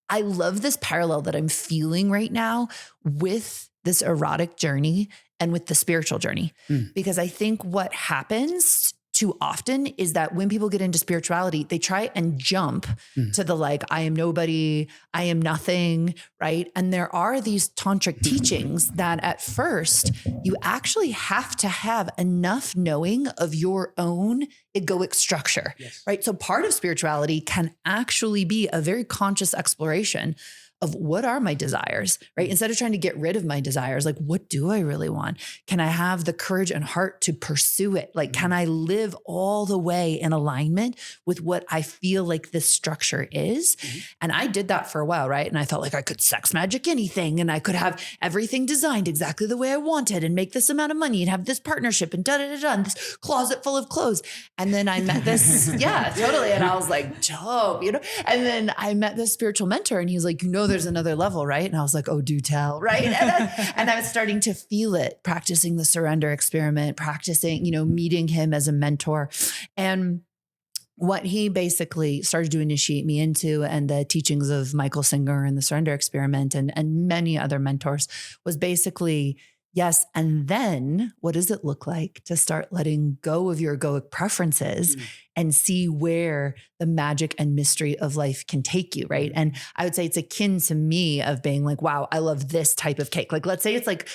I love this parallel that I'm feeling right now with this erotic journey and with the spiritual journey, because I think what happens too often is that when people get into spirituality, they try and jump to the like, I am nobody, I am nothing, right? And there are these tantric teachings that at first you actually have to have enough knowing of your own egoic structure, right? So part of spirituality can actually be a very conscious exploration of what are my desires, right? Instead of trying to get rid of my desires, like, what do I really want? Can I have the courage and heart to pursue it? Like, can I live all the way in alignment with what I feel like this structure is? And I did that for a while, right? And I felt like I could sex magic anything and I could have everything designed exactly the way I wanted and make this amount of money and have this partnership and and this closet full of clothes. And then I met this, totally. And I was like, dope, And then I met this spiritual mentor and he was like, there's another level, right? And I was like, oh, do tell, right? And I was starting to feel it, practicing the surrender experiment, practicing, meeting him as a mentor. And what he basically started to initiate me into and the teachings of Michael Singer and the surrender experiment and many other mentors was basically Yes. And then what does it look like to start letting go of your egoic preferences and see where the magic and mystery of life can take you? Right. And I would say it's akin to me of being like, wow, I love this type of cake. Like, let's say it's like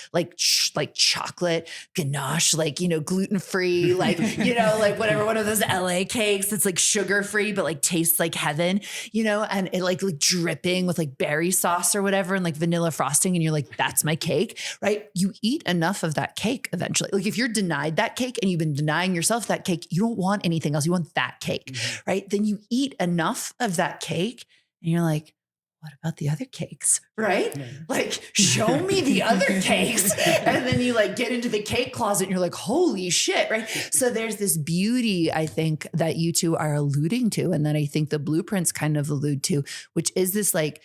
chocolate ganache, like, gluten-free, like, like whatever, one of those LA cakes that's like sugar-free, but like tastes like heaven, and it like dripping with like berry sauce or whatever and like vanilla frosting. And you're like, that's my cake, right? You eat enough of that cake eventually. Like if you're denied that cake and you've been denying yourself that cake, you don't want anything else. You want that cake, right? Then you eat enough of that cake and you're like, what about the other cakes? Right? Yeah. Like, show me the other cakes. And then you like get into the cake closet and you're like, holy shit. Right. So there's this beauty, I think, that you two are alluding to. And that I think the blueprints kind of allude to, which is this like,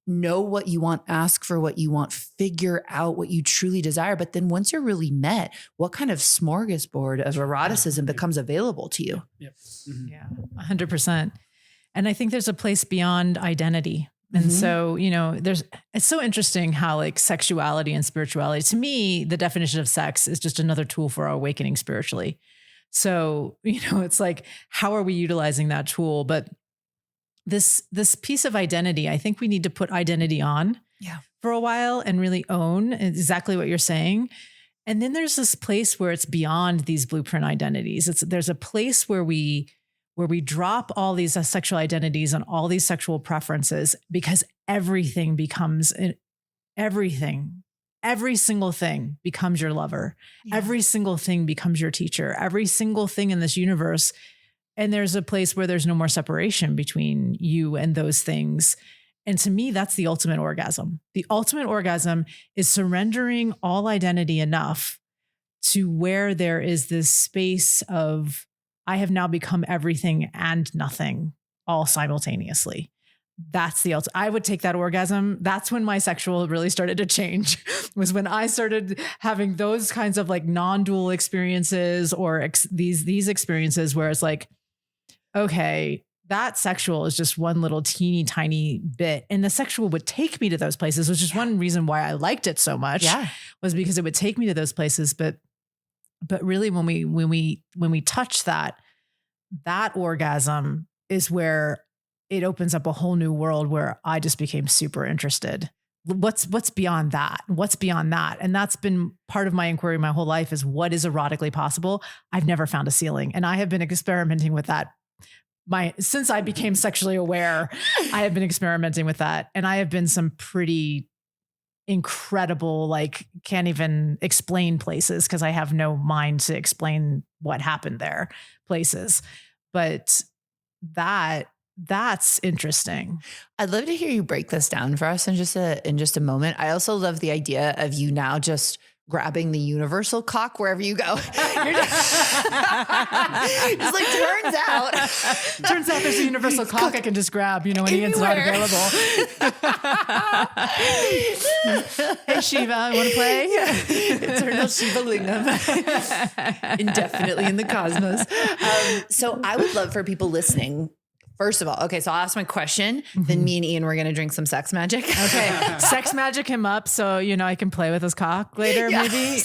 know what you want, ask for what you want, figure out what you truly desire. But then once you're really met, what kind of smorgasbord of eroticism becomes available to you? Yep. Yeah, 100%. And I think there's a place beyond identity. And so, it's so interesting how like sexuality and spirituality, to me, the definition of sex is just another tool for our awakening spiritually. So, it's like, how are we utilizing that tool? But this piece of identity, I think we need to put identity on for a while and really own exactly what you're saying. And then there's this place where it's beyond these blueprint identities. There's a place where we drop all these sexual identities and all these sexual preferences, because everything becomes everything. Every single thing becomes your lover. Yeah. Every single thing becomes your teacher. Every single thing in this universe. And there's a place where there's no more separation between you and those things. And to me, that's the ultimate orgasm. The ultimate orgasm is surrendering all identity enough to where there is this space of, I have now become everything and nothing all simultaneously. That's the ultimate. I would take that orgasm. That's when my sexual really started to change, was when I started having those kinds of like non-dual experiences or these experiences where it's like, okay, that sexual is just one little teeny tiny bit. And the sexual would take me to those places, which is one reason why I liked it so much, was because it would take me to those places. But really when we touch that orgasm is where it opens up a whole new world where I just became super interested. What's beyond that? What's beyond that? And that's been part of my inquiry my whole life, is what is erotically possible? I've never found a ceiling. And I have been experimenting with that. Since I became sexually aware, I have been experimenting with that. And I have been some pretty incredible, like can't even explain places because I have no mind to explain what happened there, places. But that's interesting. I'd love to hear you break this down for us in just a moment. I also love the idea of you now just grabbing the universal cock wherever you go. It's like, turns out there's a universal cock I can just grab, when Ian's not available. Hey Shiva, want to play? Eternal Shiva Lingam. Indefinitely in the cosmos. So I would love for people listening, first of all, okay, so I'll ask my question. Then me and Ian, we're going to drink some sex magic. Okay. Sex magic him up so, I can play with his cock later, maybe.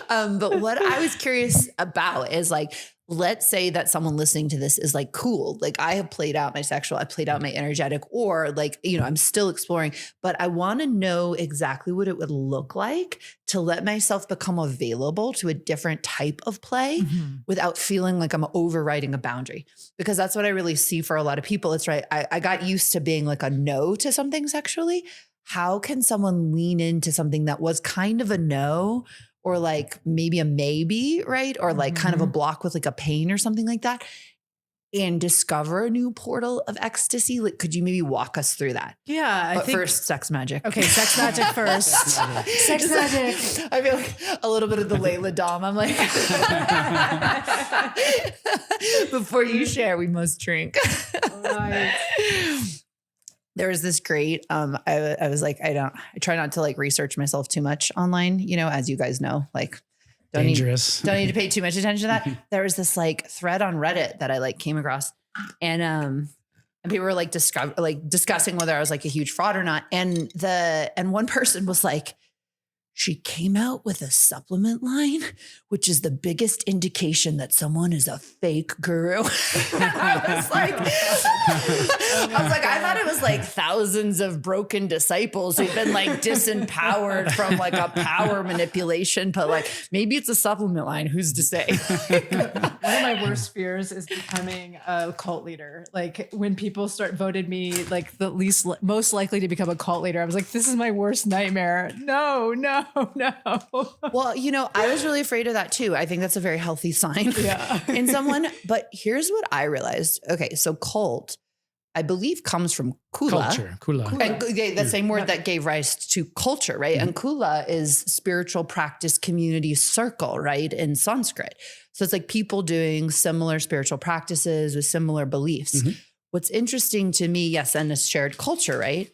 But what I was curious about is like, let's say that someone listening to this is like, cool, like I have played out my sexual, I played out my energetic, or like, I'm still exploring, but I want to know exactly what it would look like to let myself become available to a different type of play without feeling like I'm overriding a boundary. Because that's what I really see for a lot of people. It's right. I got used to being like a no to something sexually. How can someone lean into something that was kind of a no, or like maybe a maybe, right? Or like kind of a block with like a pain or something like that, and discover a new portal of ecstasy? Like, could you maybe walk us through that? Yeah. But first, sex magic. Okay. Sex magic first. Sex magic. I feel like a little bit of the Layla Dom. I'm like, before you share, we must drink. Right. There was this great, I was like, I try not to like research myself too much online, as you guys know, like don't need to pay too much attention to that. There was this like thread on Reddit that I like came across, and And people were like discussing whether I was like a huge fraud or not. And one person was like, she came out with a supplement line, which is the biggest indication that someone is a fake guru. I was like, I thought it was like thousands of broken disciples who've been like disempowered from like a power manipulation, but like maybe it's a supplement line. Who's to say? One of my worst fears is becoming a cult leader. Like when people voted me like the most likely to become a cult leader, I was like, this is my worst nightmare. No. Well, I was really afraid of that too. I think that's a very healthy sign in someone. But here's what I realized. Okay, so cult, I believe, comes from kula. Kula. And the same word that gave rise to culture, right? And kula is spiritual practice community circle, right? In Sanskrit. So it's like people doing similar spiritual practices with similar beliefs. What's interesting to me, yes, and a shared culture, right?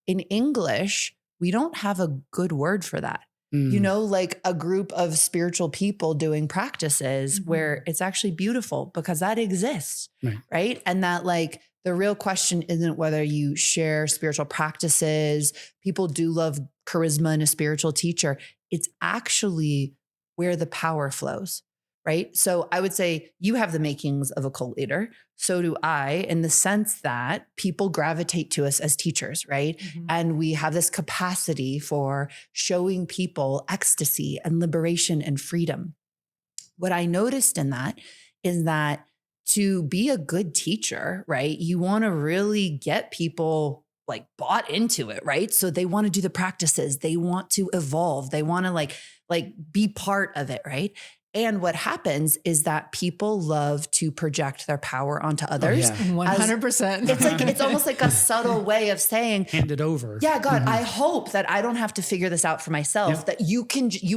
In English, we don't have a good word for that. Like a group of spiritual people doing practices where it's actually beautiful because that exists, right? And that like the real question isn't whether you share spiritual practices. People do love charisma in a spiritual teacher. It's actually where the power flows, right? So I would say you have the makings of a cult leader. So do I, in the sense that people gravitate to us as teachers, right? And we have this capacity for showing people ecstasy and liberation and freedom. What I noticed in that is that to be a good teacher, right? You want to really get people like bought into it, right? So they want to do the practices. They want to evolve. They want to like be part of it, right? And what happens is that people love to project their power onto others. 100%. It's like, it's almost like a subtle way of saying, hand it over. Yeah, God, I hope that I don't have to figure this out for myself, that you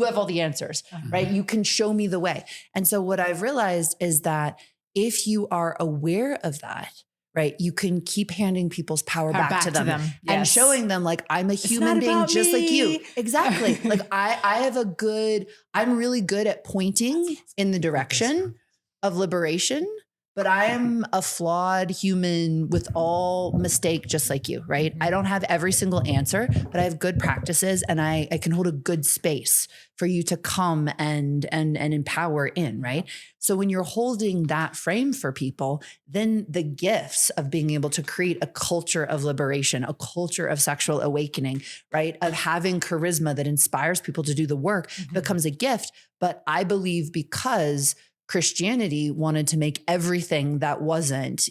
have all the answers, right? You can show me the way. And so what I've realized is that if you are aware of that, right, you can keep handing people's power back to them. And showing them like, I'm a human being just like you. Exactly. Like I'm really good at pointing in the direction of liberation, but I am a flawed human with all mistake, just like you, right? I don't have every single answer, but I have good practices and I can hold a good space for you to come and empower in, right? So when you're holding that frame for people, then the gifts of being able to create a culture of liberation, a culture of sexual awakening, right? Of having charisma that inspires people to do the work becomes a gift. But I believe because Christianity wanted to make everything that wasn't,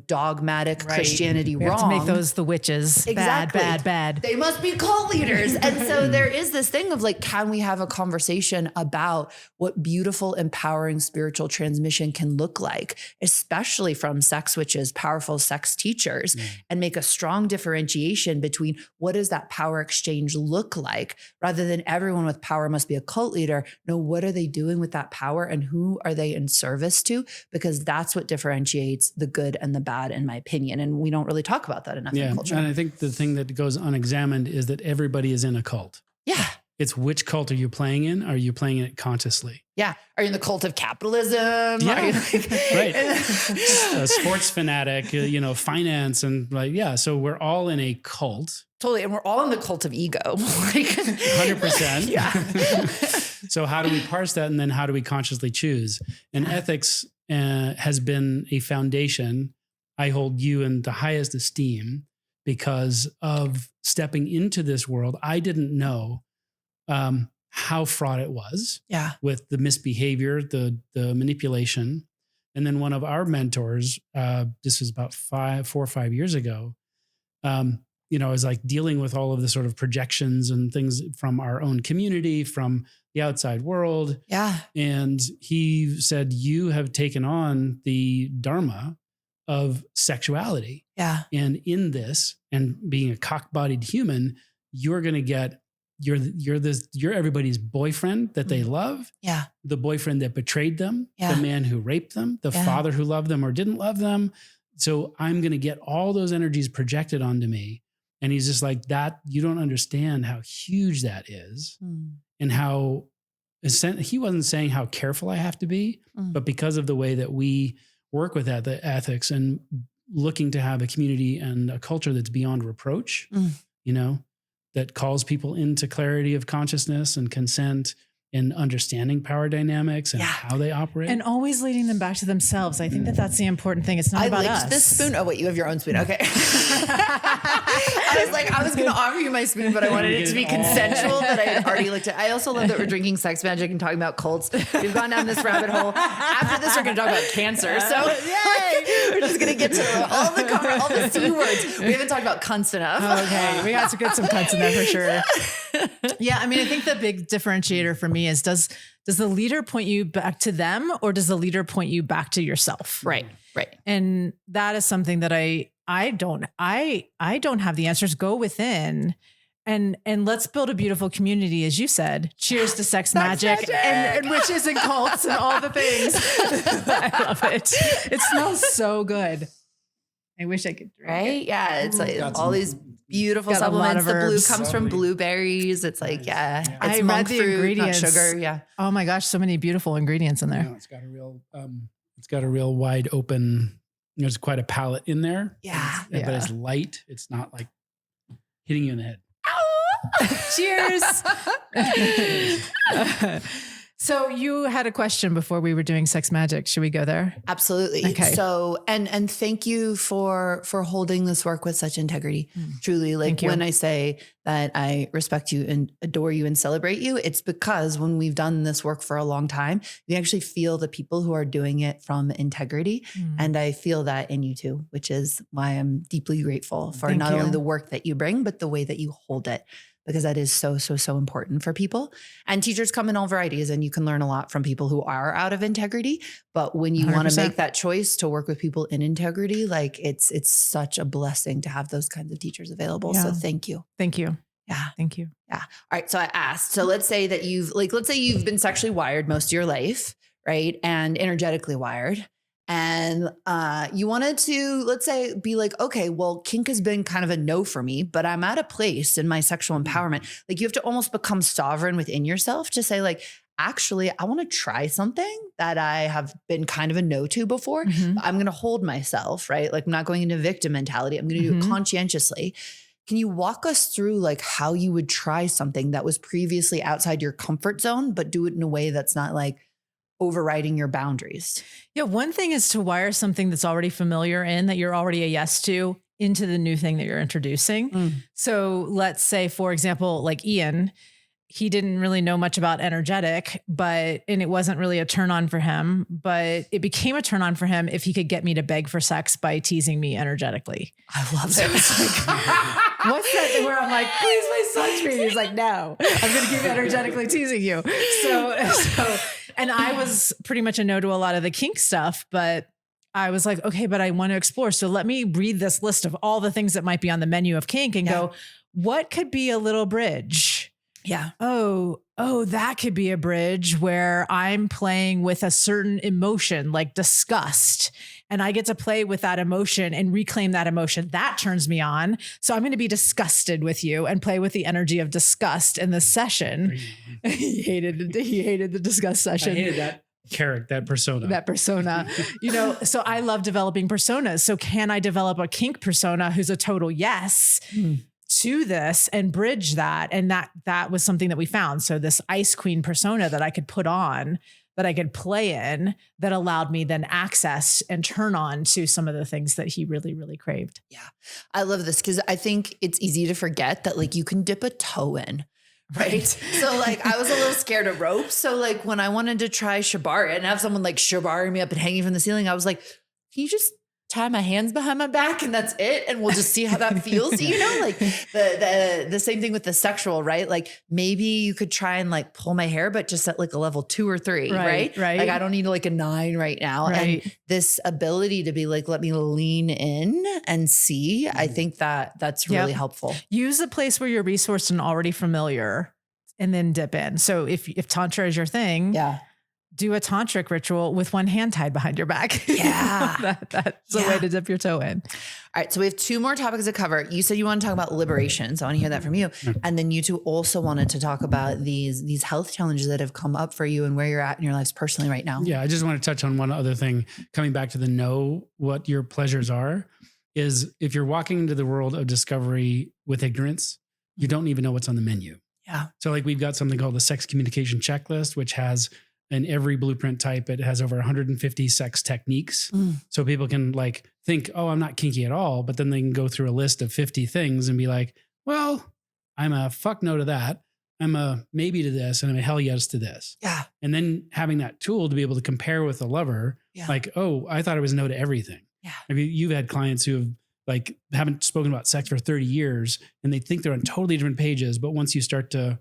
dogmatic Christianity wrong. We have to make those the witches. Exactly. Bad. They must be cult leaders. And so there is this thing of like, can we have a conversation about what beautiful, empowering spiritual transmission can look like, especially from sex witches, powerful sex teachers, and make a strong differentiation between what does that power exchange look like, rather than everyone with power must be a cult leader. No, what are they doing with that power and who are they in service to? Because that's what differentiates the good and the bad, in my opinion. And we don't really talk about that enough in culture. And I think the thing that goes unexamined is that everybody is in a cult. Yeah. It's which cult are you playing in? Are you playing it consciously? Yeah. Are you in the cult of capitalism? Yeah. Are you like, right. A sports fanatic, finance and So we're all in a cult. Totally. And we're all in the cult of ego. 100%. Yeah. So how do we parse that? And then how do we consciously choose? And ethics has been a foundation. I hold you in the highest esteem because of stepping into this world. I didn't know how fraught it was with the misbehavior, the manipulation. And then one of our mentors, this was about 4 or 5 years ago, is like dealing with all of the sort of projections and things from our own community, from the outside world. Yeah. And he said, you have taken on the dharma of sexuality. Yeah. And in this, and being a cock-bodied human, you're going to get, you're everybody's boyfriend that they love. Yeah. The boyfriend that betrayed them, Yeah. the man who raped them, the father who loved them or didn't love them. So I'm going to get all those energies projected onto me. And he's just like, that, you don't understand how huge that is and how, he wasn't saying how careful I have to be, but because of the way that we work with that, the ethics and looking to have a community and a culture that's beyond reproach, you know, that calls people into clarity of consciousness and consent and understanding power dynamics and how they operate. And always leading them back to themselves. I think that that's the important thing. It's not about us. This spoon. Oh, wait, you have your own spoon. Okay. I was like, I was going to offer you my spoon, but I wanted it to be consensual, but I had already looked at. I also love that we're drinking sex magic and talking about cults. We've gone down this rabbit hole. After this, we're going to talk about cancer. So we're just going to get to all the C words. We haven't talked about cunts enough. Okay. We got to get some cunts in there for sure. Yeah. I mean, I think the big differentiator for me is does the leader point you back to them or does the leader point you back to yourself? Right. And that is something that I don't have the answers. Go within and let's build a beautiful community. As you said, cheers to sex magic and witches and cults and all the things. I love it. It smells so good. I wish I could drink it. Yeah. It's like all these beautiful Got a lot supplements. of The blue herbs. comes from blueberries. It's like, it's I read monk the fruit, ingredients. not sugar. Yeah. Oh my gosh, so many beautiful ingredients in there. You know, it's got a real wide open, there's quite a palette in there. Yeah. But it's light. It's not like hitting you in the head. Cheers. So you had a question before we were doing sex magic. Should we go there? Absolutely. Okay. So, and thank you for holding this work with such integrity. Truly, like when I say that I respect you and adore you and celebrate you, it's because when we've done this work for a long time, we actually feel the people who are doing it from integrity. And I feel that in you too, which is why I'm deeply grateful for not only the work that you bring, but the way that you hold it. Because that is so, so, so important for people. And teachers come in all varieties and you can learn a lot from people who are out of integrity. But when you want to make that choice to work with people in integrity, like it's such a blessing to have those kinds of teachers available. So thank you. Thank you. Yeah. Thank you. Yeah. All right. So I asked, so let's say that you've been sexually wired most of your life, right? And energetically wired. And you wanted to, let's say, be like, okay, well, kink has been kind of a no for me, but I'm at a place in my sexual empowerment. Like you have to almost become sovereign within yourself to say like, actually, I want to try something that I have been kind of a no to before. I'm going to hold myself, right? Like I'm not going into victim mentality. I'm going to do it conscientiously. Can you walk us through like how you would try something that was previously outside your comfort zone, but do it in a way that's not like overriding your boundaries? Yeah. One thing is to wire something that's already familiar that you're already a yes to into the new thing that you're introducing. So let's say, for example, like Ian, he didn't really know much about energetic, and it wasn't really a turn on for him, but it became a turn on for him if he could get me to beg for sex by teasing me energetically. I love it. What's that thing where I'm like, please touch me? He's like, no, I'm going to keep energetically teasing you. So, and I was pretty much a no to a lot of the kink stuff, but I was like, okay, but I want to explore. So let me read this list of all the things that might be on the menu of kink and go, what could be a little bridge? Yeah. Oh, that could be a bridge where I'm playing with a certain emotion like disgust, and I get to play with that emotion and reclaim that emotion. That turns me on. So I'm going to be disgusted with you and play with the energy of disgust in this session. He hated the disgust session. I hated that character, that persona. So I love developing personas. So can I develop a kink persona who's a total yes to this and bridge that? And that was something that we found. So this Ice Queen persona that I could put on, that I could play in, that allowed me then access and turn on to some of the things that he really, really craved. Yeah. I love this because I think it's easy to forget that like you can dip a toe in. Right. So like I was a little scared of ropes. So like when I wanted to try shibari and have someone like shibari me up and hanging from the ceiling, I was like, can you just tie my hands behind my back and that's it? And we'll just see how that feels. Like the same thing with the sexual, right? Like maybe you could try and like pull my hair, but just at like a level 2 or 3, right? Like I don't need like a 9 right now. Right. And this ability to be like, let me lean in and see. I think that's really helpful. Use a place where you're resourced and already familiar and then dip in. So if Tantra is your thing, do a tantric ritual with one hand tied behind your back. Yeah. That's the way to dip your toe in. All right. So we have 2 more topics to cover. You said you want to talk about liberation. So I want to hear that from you. And then you 2 also wanted to talk about these health challenges that have come up for you and where you're at in your lives personally right now. Yeah. I just want to touch on one other thing, coming back to the know what your pleasures are, is if you're walking into the world of discovery with ignorance, you don't even know what's on the menu. Yeah. So like we've got something called the sex communication checklist, which has in every blueprint type, it has over 150 sex techniques. So people can like think, oh, I'm not kinky at all. But then they can go through a list of 50 things and be like, well, I'm a fuck no to that. I'm a maybe to this and I'm a hell yes to this. Yeah. And then having that tool to be able to compare with a lover, like, oh, I thought it was no to everything. Yeah. I mean, you've had clients who have like haven't spoken about sex for 30 years and they think they're on totally different pages. But once you start to,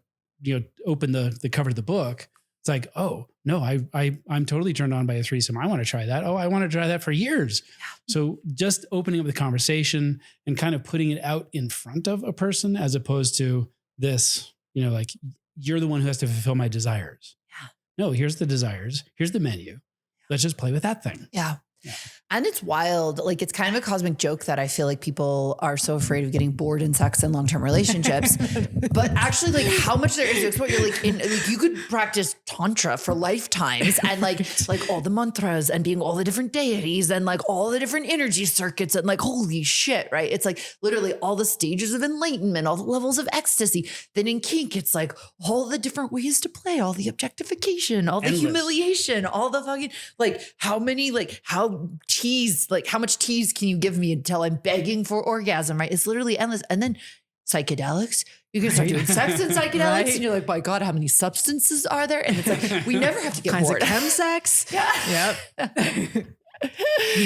open the cover of the book, it's like, oh no, I'm totally turned on by a threesome. I want to try that. Oh, I want to try that for years. Yeah. So just opening up the conversation and kind of putting it out in front of a person as opposed to this, like you're the one who has to fulfill my desires. Yeah. No, here's the desires. Here's the menu. Let's just play with that thing. Yeah. Yeah. And it's wild. Like it's kind of a cosmic joke that I feel like people are so afraid of getting bored in sex and long-term relationships, but actually like how much there is to explore. You're like you could practice tantra for lifetimes and like all the mantras and being all the different deities and like all the different energy circuits and like, holy shit. Right. It's like literally all the stages of enlightenment, all the levels of ecstasy. Then in kink, it's like all the different ways to play, all the objectification, all the humiliation, all the fucking, how much tease can you give me until I'm begging for orgasm, right? It's literally endless. And then psychedelics, you can start doing sex and psychedelics and you're like, my God, how many substances are there? And it's like, we never have to get kinds bored. of chemsex. Yeah. Yep.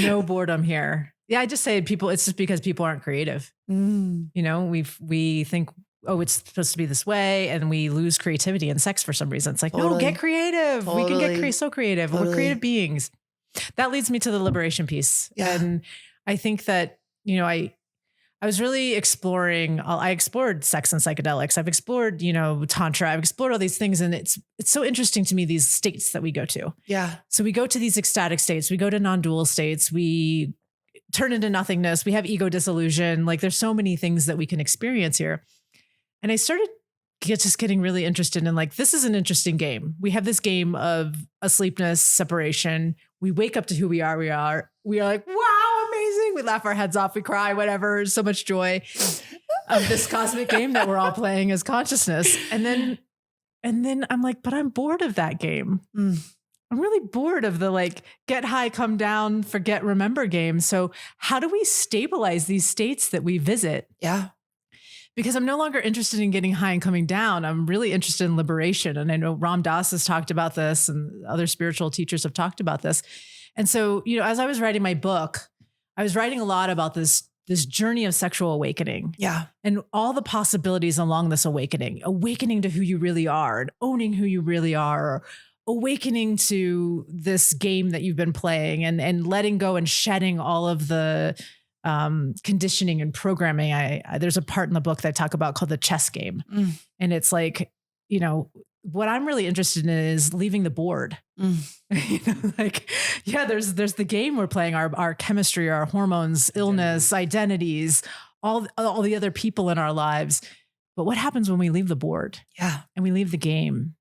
No boredom here. Yeah. I just say it's just because people aren't creative. We think, oh, it's supposed to be this way. And we lose creativity in sex for some reason. It's like, no, get creative. We can get so creative. We're creative beings. That leads me to the liberation piece. Yeah. And I think that, I was really exploring, I explored sex and psychedelics. I've explored, tantra. I've explored all these things. And it's so interesting to me, these states that we go to. Yeah. So we go to these ecstatic states, we go to non-dual states, we turn into nothingness, we have ego disillusion. Like there's so many things that we can experience here. And I started just getting really interested in this is an interesting game. We have this game of asleepness, separation. We wake up to who we are. We are like, wow, amazing. We laugh our heads off. We cry, whatever. So much joy of this cosmic game that we're all playing as consciousness. And then I'm like, but I'm bored of that game. I'm really bored of the get high, come down, forget, remember game. So how do we stabilize these states that we visit? Yeah. Because I'm no longer interested in getting high and coming down. I'm really interested in liberation. And I know Ram Dass has talked about this and other spiritual teachers have talked about this. And so, as I was writing my book, I was writing a lot about this journey of sexual awakening. Yeah. And all the possibilities along this awakening to who you really are and owning who you really are, or awakening to this game that you've been playing and letting go and shedding all of the conditioning and programming. There's a part in the book that I talk about called the chess game. And it's like, what I'm really interested in is leaving the board. There's the game we're playing, our chemistry, our hormones, illness, identities, all the other people in our lives. But what happens when we leave the board? Yeah. And we leave the game.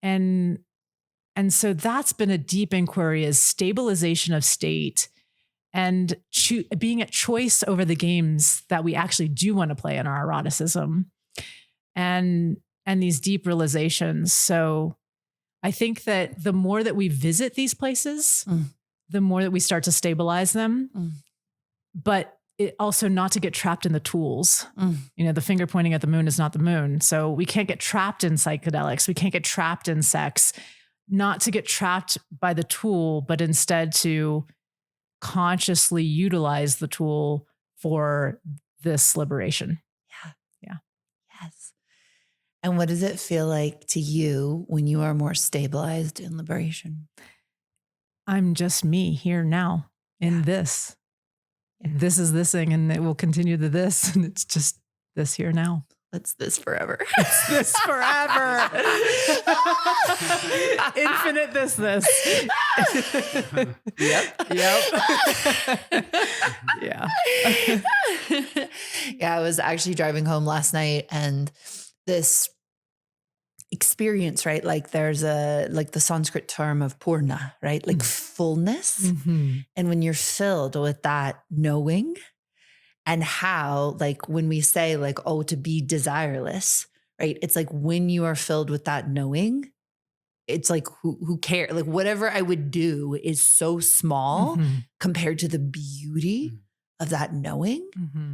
And so that's been a deep inquiry, is stabilization of state and being at choice over the games that we actually do want to play in our eroticism and these deep realizations. So I think that the more that we visit these places, the more that we start to stabilize them, but it also not to get trapped in the tools. The finger pointing at the moon is not the moon. So we can't get trapped in psychedelics. We can't get trapped in sex, not to get trapped by the tool, but instead to consciously utilize the tool for this liberation. Yeah. Yes. And what does it feel like to you when you are more stabilized in liberation? I'm just me here now in this. This is this thing, and it will continue to this. And it's just this here now. That's this forever. It's this forever. Infinite this. Yep. Yeah. Yeah, I was actually driving home last night and this experience, right? Like there's the Sanskrit term of purna, right? Like fullness. Mm-hmm. And when you're filled with that knowing, and how, like, when we say like, oh, to be desireless, right? It's like when you are filled with that knowing, it's like, who cares? Like whatever I would do is so small compared to the beauty of that knowing.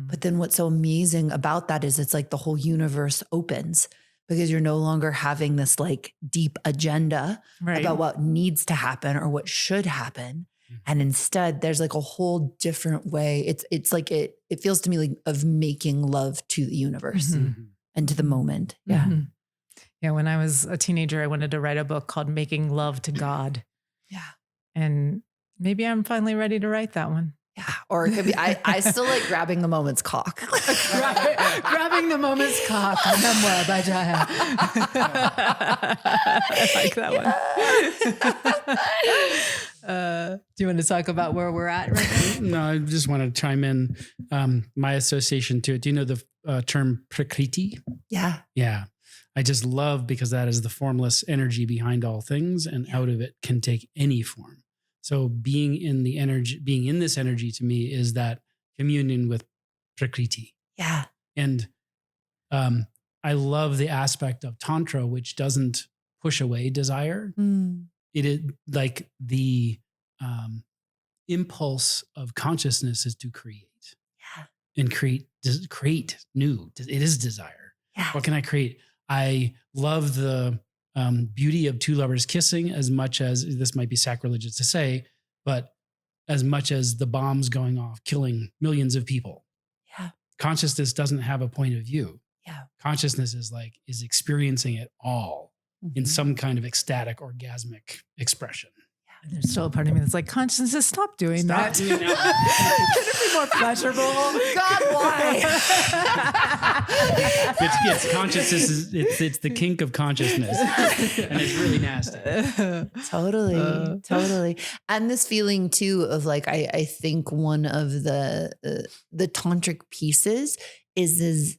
But then what's so amazing about that is it's like the whole universe opens because you're no longer having this like deep agenda about what needs to happen or what should happen. And instead there's like a whole different way. It's like, it feels to me like of making love to the universe and to the moment. Yeah. Yeah. When I was a teenager, I wanted to write a book called Making Love to God. Yeah. And maybe I'm finally ready to write that one. Yeah. Or it could be, I still like grabbing the moment's cock. Grabbing the moment's cock, a memoir by Jaiya. I like that one. Do you want to talk about where we're at right now? No, I just want to chime in my association to it. Do you know the term prakriti? Yeah. Yeah. I just love because that is the formless energy behind all things, and out of it can take any form. So being in this energy to me is that communion with prakriti. Yeah. And I love the aspect of Tantra, which doesn't push away desire. It is like the impulse of consciousness is to create. Yeah. And create new. It is desire. Yeah. What can I create? I love the beauty of two lovers kissing as much as, this might be sacrilegious to say, but as much as the bombs going off, killing millions of people. Yeah. Consciousness doesn't have a point of view. Yeah. Consciousness is experiencing it all in some kind of ecstatic, orgasmic expression. And there's still a part of me that's like, consciousness, stop doing that. Doing that. Can it be more pleasurable? God, why? It's consciousness. It's the kink of consciousness, and it's really nasty. Totally. And this feeling too of like, I think one of the tantric pieces is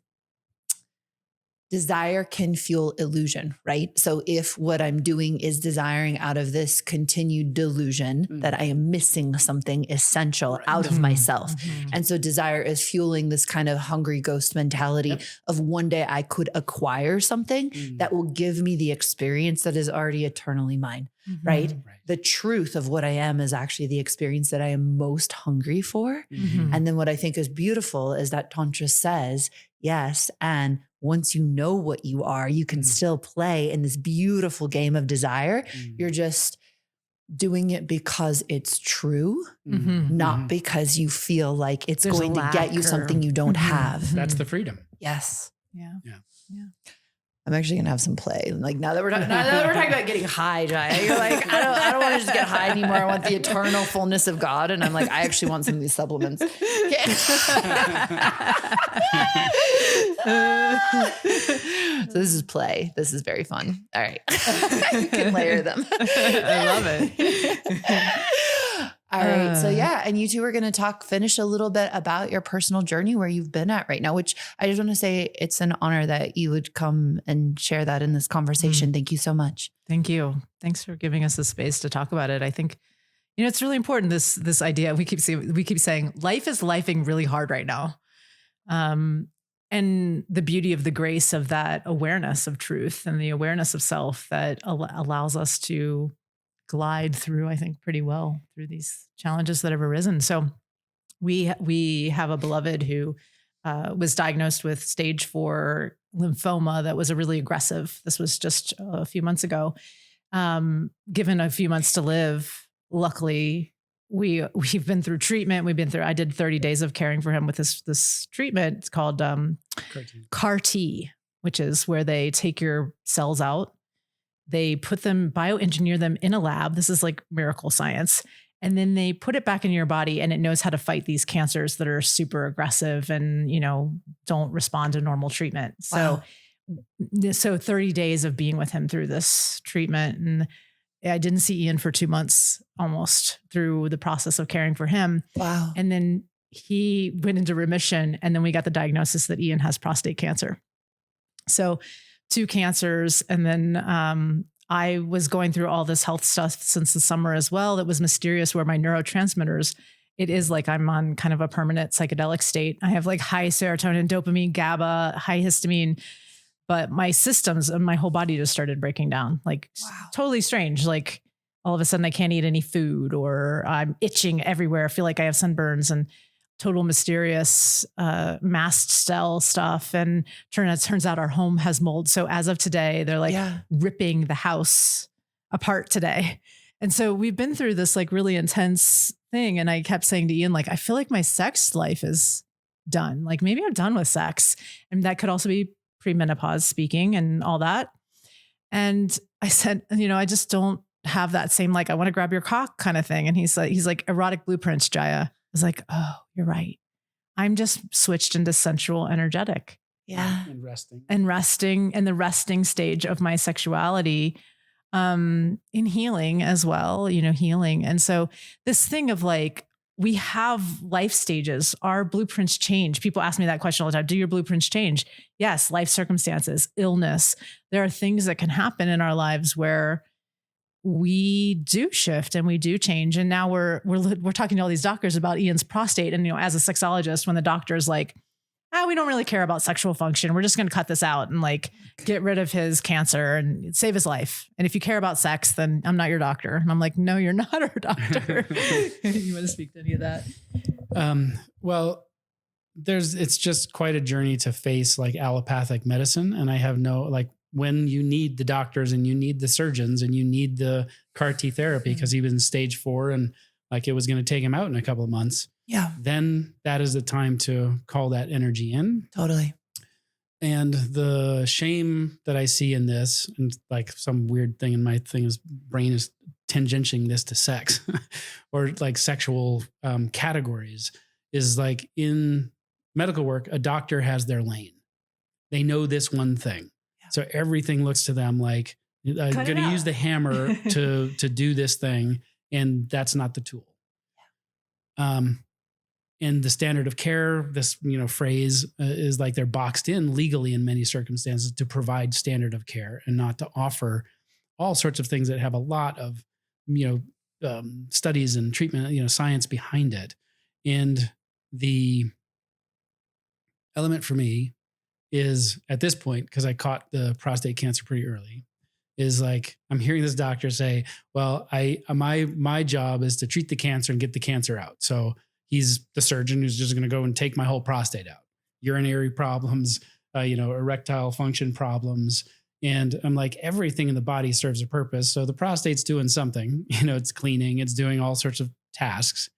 desire can fuel illusion, right? So if what I'm doing is desiring out of this continued delusion that I am missing something essential out of myself. And so desire is fueling this kind of hungry ghost mentality of one day I could acquire something that will give me the experience that is already eternally mine, right? The truth of what I am is actually the experience that I am most hungry for. And then what I think is beautiful is that Tantra says, yes, and once you know what you are, you can still play in this beautiful game of desire. You're just doing it because it's true, not because you feel like it's There's going to get you something you don't have. That's the freedom. Yes. Yeah. I'm actually gonna have some play. Like now that we're talking about getting high, Jaiya, you're like, I don't want to just get high anymore. I want the eternal fullness of God. And I'm like, I actually want some of these supplements. So this is play. This is very fun. All right. You can layer them. I love it. All right. So yeah. And you two are going to finish a little bit about your personal journey, where you've been at right now, which I just want to say it's an honor that you would come and share that in this conversation. Thank you so much. Thank you. Thanks for giving us the space to talk about it. I think, it's really important. This idea we keep saying life is lifing really hard right now. And the beauty of the grace of that awareness of truth and the awareness of self that allows us to glide through, I think, pretty well through these challenges that have arisen. So we have a beloved who was diagnosed with stage 4 lymphoma that was a really aggressive. This was just a few months ago. Given a few months to live, luckily we've been through treatment. I did 30 days of caring for him with this treatment. It's called CAR-T, which is where they take your cells out. They bioengineer them in a lab. This is like miracle science. And then they put it back in your body and it knows how to fight these cancers that are super aggressive and, don't respond to normal treatment. Wow. So 30 days of being with him through this treatment. And I didn't see Ian for 2 months almost through the process of caring for him. Wow. And then he went into remission. And then we got the diagnosis that Ian has prostate cancer. So 2 cancers. And then I was going through all this health stuff since the summer as well. That was mysterious, where my neurotransmitters, it is like I'm on kind of a permanent psychedelic state. I have like high serotonin, dopamine, GABA, high histamine, but my systems and my whole body just started breaking down. Like totally strange. Like all of a sudden I can't eat any food, or I'm itching everywhere. I feel like I have sunburns and total mysterious mast cell stuff. And turns out our home has mold. So as of today, they're like ripping the house apart today. And so we've been through this like really intense thing. And I kept saying to Ian, like, I feel like my sex life is done. Like maybe I'm done with sex. And that could also be premenopause speaking and all that. And I said, I just don't have that same, like, I want to grab your cock kind of thing. And he's like erotic blueprints, Jaiya. I was like, oh, you're right. I'm just switched into sensual energetic. Yeah. And resting in the resting stage of my sexuality, in healing as well, healing. And so this thing of like, we have life stages, our blueprints change. People ask me that question all the time. Do your blueprints change? Yes. Life circumstances, illness. There are things that can happen in our lives where we do shift and we do change. And now we're talking to all these doctors about Ian's prostate. And, as a sexologist, when the doctor's like, we don't really care about sexual function, we're just going to cut this out and like get rid of his cancer and save his life. And if you care about sex, then I'm not your doctor. And I'm like, no, you're not our doctor. You want to speak to any of that? Well, it's just quite a journey to face like allopathic medicine. And I have when you need the doctors and you need the surgeons and you need the CAR T therapy, because he was in stage 4 and like it was going to take him out in a couple of months. Yeah. Then that is the time to call that energy in. Totally. And the shame that I see in this, and like some weird thing in my thing is brain is tangentially this to sex or like sexual categories, is like in medical work, a doctor has their lane. They know this one thing. So everything looks to them like, I'm going to use the hammer to do this thing. And that's not the tool. And the standard of care, this, phrase is like they're boxed in legally in many circumstances to provide standard of care and not to offer all sorts of things that have a lot of, studies and treatment, science behind it. And the element for me is at this point, because I caught the prostate cancer pretty early, is like, I'm hearing this doctor say, well, my job is to treat the cancer and get the cancer out. So he's the surgeon who's just going to go and take my whole prostate out, urinary problems, erectile function problems. And I'm like, everything in the body serves a purpose. So the prostate's doing something, it's cleaning, it's doing all sorts of tasks.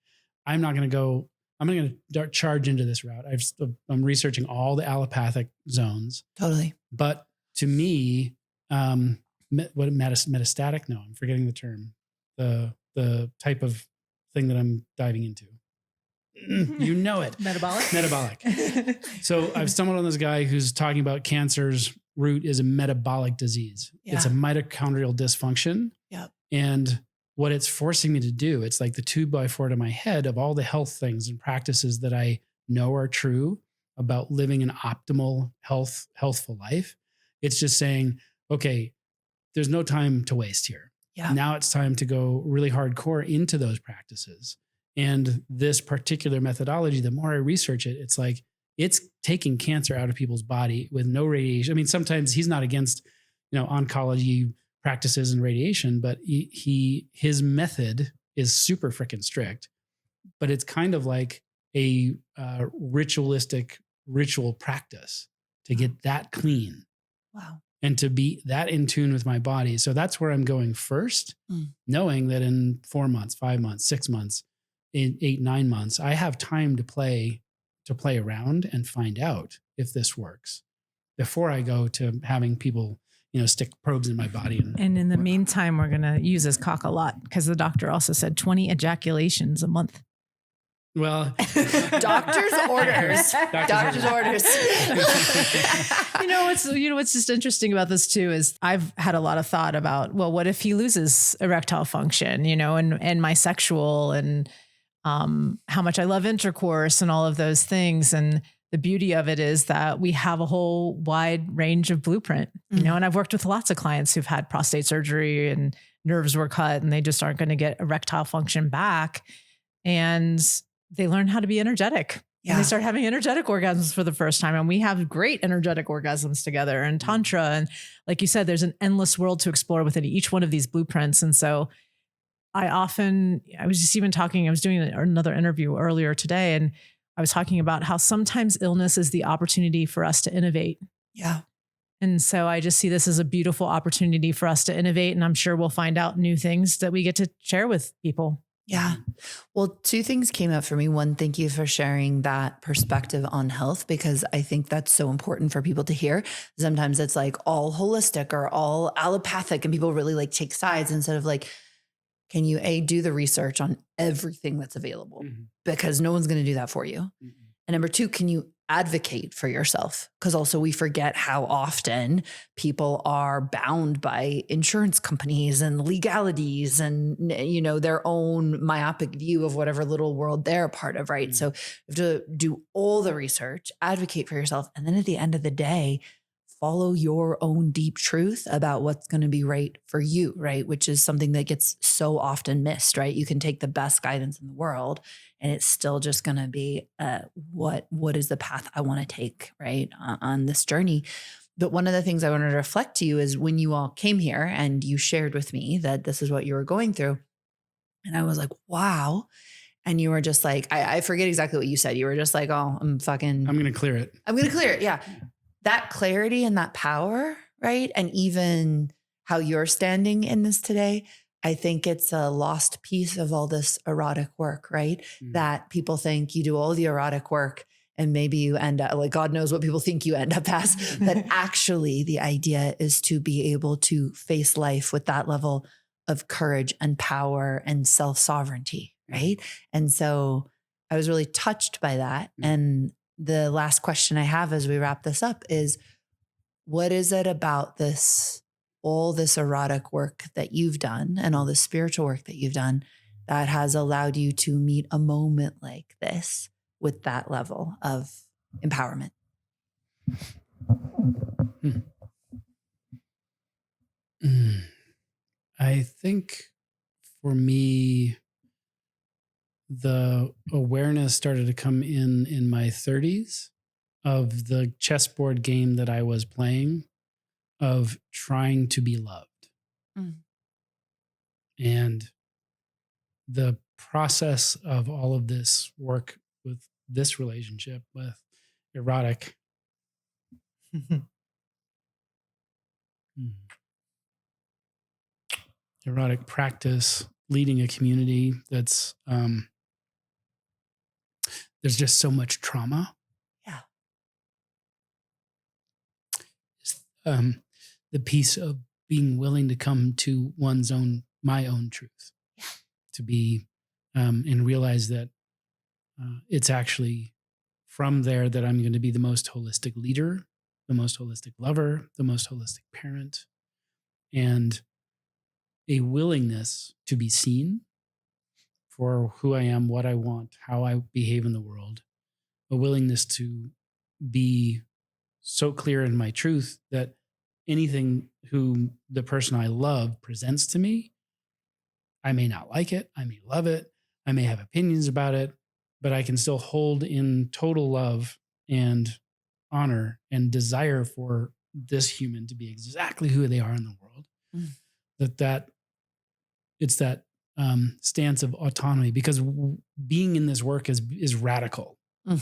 I'm going to charge into this route. I'm researching all the allopathic zones. Totally. But to me, metastatic? No, I'm forgetting the term. The type of thing that I'm diving into. You know it. Metabolic. So I've stumbled on this guy who's talking about cancer's root is a metabolic disease. Yeah. It's a mitochondrial dysfunction. Yep. And what it's forcing me to do, it's like the 2x4 to my head of all the health things and practices that I know are true about living an optimal healthful life. It's just saying, okay, there's no time to waste here. Yeah. Now it's time to go really hardcore into those practices. And this particular methodology, the more I research it, it's like, it's taking cancer out of people's body with no radiation. I mean, sometimes he's not against, oncology practices and radiation, but his method is super freaking strict, but it's kind of like a ritual practice to get that clean. Wow. And to be that in tune with my body. So that's where I'm going first, knowing that in 4 months, 5 months, 6 months, in 8, 9 months, I have time to play around and find out if this works before I go to having people, stick probes in my body. And in the meantime, we're going to use his cock a lot because the doctor also said 20 ejaculations a month. Well, Doctor's orders. Doctor's orders. What's just interesting about this too is I've had a lot of thought about, well, what if he loses erectile function, and my sexual and how much I love intercourse and all of those things. And the beauty of it is that we have a whole wide range of blueprint, and I've worked with lots of clients who've had prostate surgery and nerves were cut and they just aren't going to get erectile function back. And they learn how to be energetic. Yeah. And they start having energetic orgasms for the first time. And we have great energetic orgasms together and Tantra. And like you said, there's an endless world to explore within each one of these blueprints. And so I was just even talking, I was doing another interview earlier today, and I was talking about how sometimes illness is the opportunity for us to innovate. Yeah. And so I just see this as a beautiful opportunity for us to innovate. And I'm sure we'll find out new things that we get to share with people. Yeah. Well, two things came up for me. One, thank you for sharing that perspective on health, because I think that's so important for people to hear. Sometimes it's like all holistic or all allopathic, and people really like take sides instead of like, can you do the research on everything that's available? Because no one's going to do that for you. And number two, can you advocate for yourself? Because also we forget how often people are bound by insurance companies and legalities and, their own myopic view of whatever little world they're a part of, right? So you have to do all the research, advocate for yourself. And then at the end of the day, follow your own deep truth about what's going to be right for you, right? Which is something that gets so often missed, right? You can take the best guidance in the world and it's still just going to be what is the path I want to take, right, on this journey. But one of the things I wanted to reflect to you is when you all came here and you shared with me that this is what you were going through. And I was like, wow. And you were just like, I forget exactly what you said. You were just like, oh, I'm going to clear it. I'm going to clear it. Yeah. That clarity and that power, right? And even how you're standing in this today, I think it's a lost piece of all this erotic work, right? That people think you do all the erotic work and maybe you end up, like God knows what people think you end up as, that actually the idea is to be able to face life with that level of courage and power and self-sovereignty, right? And so I was really touched by that. And the last question I have as we wrap this up is, what is it about all this erotic work that you've done and all this spiritual work that you've done that has allowed you to meet a moment like this with that level of empowerment? I think for me, the awareness started to come in my 30s of the chessboard game that I was playing, of trying to be loved. And the process of all of this work with this relationship with erotic erotic practice, leading a community that's there's just so much trauma. Yeah. The piece of being willing to come to my own truth, to be, and realize that it's actually from there that I'm going to be the most holistic leader, the most holistic lover, the most holistic parent, and a willingness to be seen for who I am, what I want, how I behave in the world, a willingness to be so clear in my truth that anything who the person I love presents to me, I may not like it, I may love it, I may have opinions about it, but I can still hold in total love and honor and desire for this human to be exactly who they are in the world. It's that stance of autonomy, because being in this work is radical. I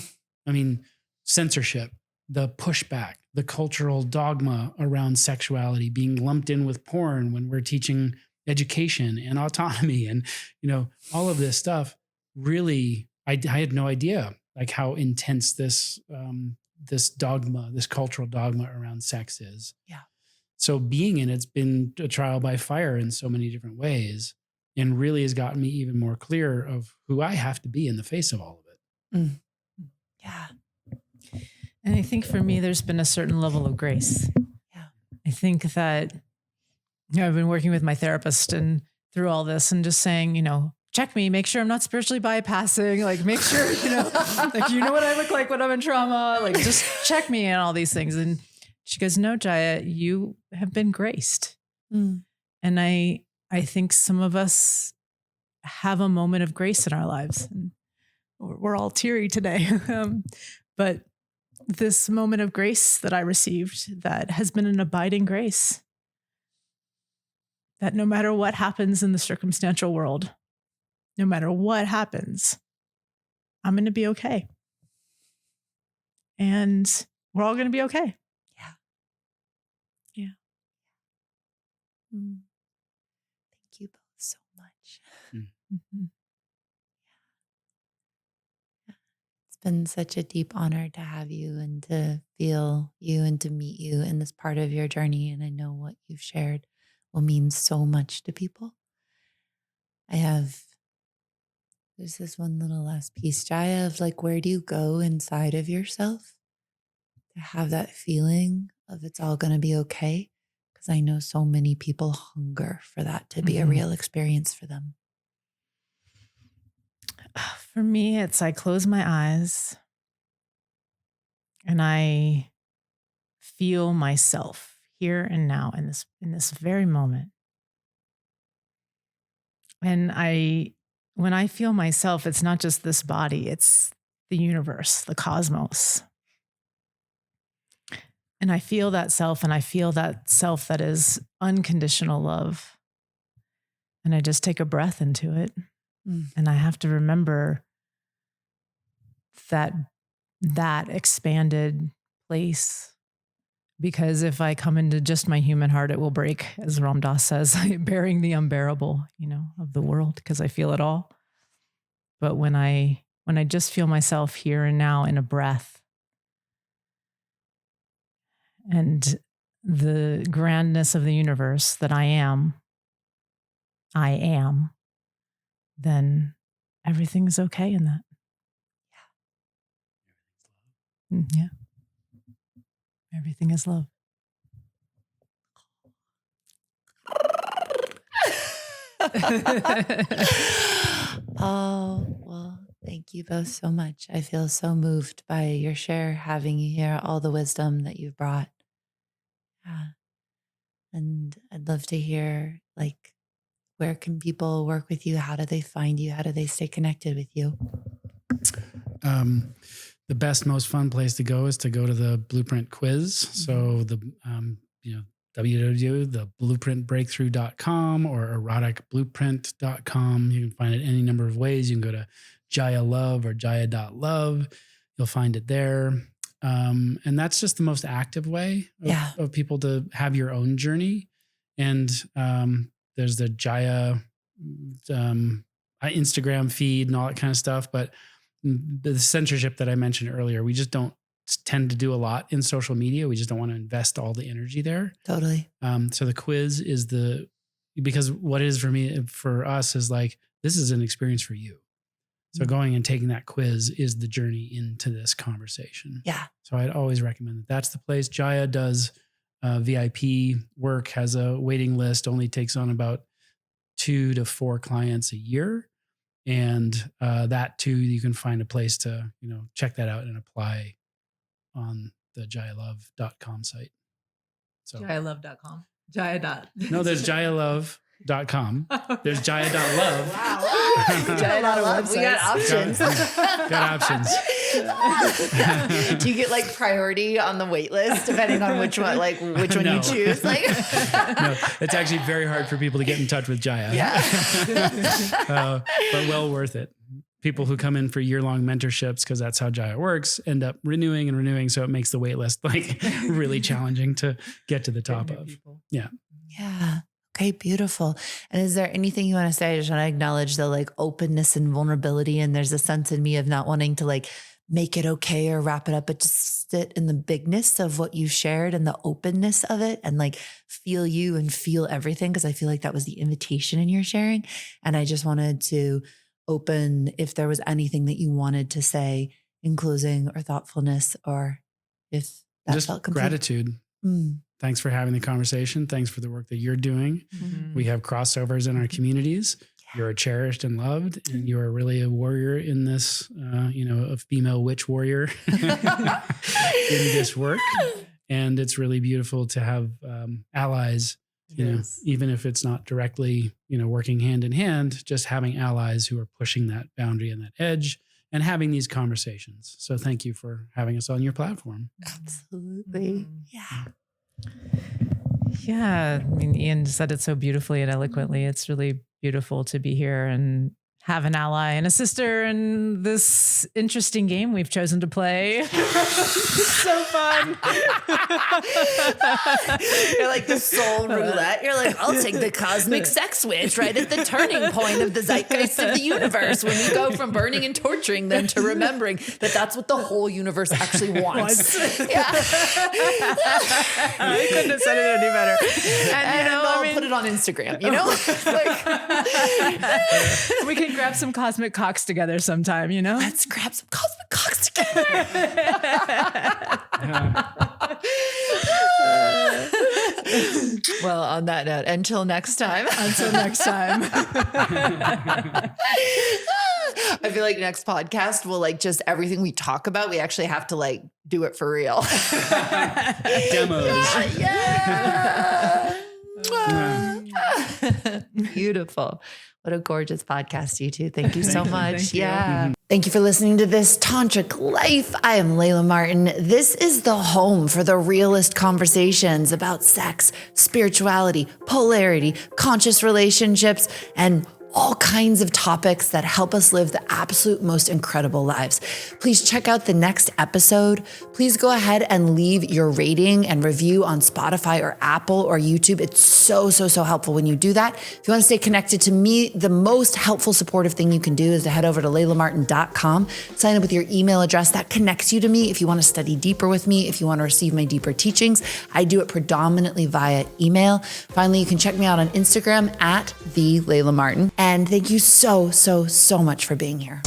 mean, censorship, the pushback, the cultural dogma around sexuality, being lumped in with porn when we're teaching education and autonomy and, all of this stuff. Really, I had no idea like how intense this dogma, this cultural dogma around sex is. Yeah. So being in it's been a trial by fire in so many different ways, and really has gotten me even more clear of who I have to be in the face of all of it. Mm. Yeah. And I think for me, there's been a certain level of grace. Yeah. I think that, I've been working with my therapist and through all this and just saying, check me, make sure I'm not spiritually bypassing, like make sure, like, what I look like when I'm in trauma, like just check me and all these things. And she goes, no, Jaiya, you have been graced. Mm. And I think some of us have a moment of grace in our lives. And we're all teary today. But this moment of grace that I received that has been an abiding grace, that no matter what happens in the circumstantial world, no matter what happens, I'm going to be okay. And we're all going to be okay. Yeah. Yeah. Mm. Thank you both so much. Mm-hmm. It's been such a deep honor to have you and to feel you and to meet you in this part of your journey. And I know what you've shared will mean so much to people. There's this one little last piece, Jaiya, of like, where do you go inside of yourself to have that feeling of it's all going to be okay? Because I know so many people hunger for that to be a real experience for them. For me, it's I close my eyes and I feel myself here and now in this very moment. And when I feel myself, it's not just this body, it's the universe, the cosmos. And I feel that self, and I feel that self that is unconditional love. And I just take a breath into it. And I have to remember that expanded place, because if I come into just my human heart, it will break, as Ram Dass says, bearing the unbearable, of the world, because I feel it all. But when I just feel myself here and now in a breath, and the grandness of the universe that I am, then everything's okay in that. Yeah. Everything is love. Oh, well, thank you both so much. I feel so moved by your share, having you here, all the wisdom that you've brought. Yeah. And I'd love to hear, like, where can people work with you? How do they find you? How do they stay connected with you? The best, most fun place to go is to go to the Blueprint quiz. So www.theblueprintbreakthrough.com or eroticblueprint.com. You can find it any number of ways. You can go to Jaiya Love or Jaiya.love. You'll find it there. And that's just the most active way of people to have your own journey. And there's the Jaiya Instagram feed and all that kind of stuff. But the censorship that I mentioned earlier, we just don't tend to do a lot in social media. We just don't want to invest all the energy there. Totally. So the quiz is because what it is for us is like, this is an experience for you. So going and taking that quiz is the journey into this conversation. Yeah. So I'd always recommend that. That's the place. Jaiya does VIP work, has a waiting list, only takes on about 2 to 4 clients a year. And that too, you can find a place to, check that out and apply on the jaiyalove.com site. So Jaiyalove.com. Jaiya. No, there's jaiyalove.com. There's Jaiya.love. Wow. Jaiya.love. We got options. Got options. Do you get like priority on the wait list depending on which one you choose? Like, no, it's actually very hard for people to get in touch with Jaiya. Yeah. But well worth it. People who come in for year-long mentorships, because that's how Jaiya works, end up renewing and renewing. So it makes the wait list like really challenging to get to the top of. Yeah. Yeah. Okay, beautiful. And is there anything you want to say? I just want to acknowledge the like openness and vulnerability. And there's a sense in me of not wanting to like make it okay or wrap it up, but just sit in the bigness of what you shared and the openness of it and like feel you and feel everything. Cause I feel like that was the invitation in your sharing. And I just wanted to open if there was anything that you wanted to say in closing or thoughtfulness, or if that Just felt complete. gratitude. Thanks for having the conversation. Thanks for the work that you're doing. We have crossovers in our communities. You're cherished and loved, and you are really a warrior in this, a female witch warrior in this work. And it's really beautiful to have allies, even if it's not directly, working hand in hand, just having allies who are pushing that boundary and that edge and having these conversations. So thank you for having us on your platform. Absolutely. Yeah. Yeah. I mean, Ian said it so beautifully and eloquently. It's really beautiful to be here and have an ally and a sister in this interesting game we've chosen to play. It's so fun. You're like the soul roulette. You're like, I'll take the cosmic sex witch right at the turning point of the zeitgeist of the universe when we go from burning and torturing them to remembering that that's what the whole universe actually wants. Yeah. I couldn't have said it any better. And I'll put it on Instagram, like, we can grab some cosmic cocks together sometime, Let's grab some cosmic cocks together. Well, on that note, until next time. Until next time. I feel like next podcast will just everything we talk about, we actually have to do it for real. Demos. Yeah. Beautiful. What a gorgeous podcast, you two. Thank you so much. Thank you. Yeah. Thank you for listening to This Tantric Life. I am Layla Martin. This is the home for the realest conversations about sex, spirituality, polarity, conscious relationships, and all kinds of topics that help us live the absolute most incredible lives. Please check out the next episode. Please go ahead and leave your rating and review on Spotify or Apple or YouTube. It's so helpful when you do that. If you want to stay connected to me, the most helpful supportive thing you can do is to head over to laylamartin.com, sign up with your email address. That connects you to me if you want to study deeper with me, if you want to receive my deeper teachings. I do it predominantly via email. Finally, you can check me out on Instagram at @the Layla Martin. And thank you so much for being here.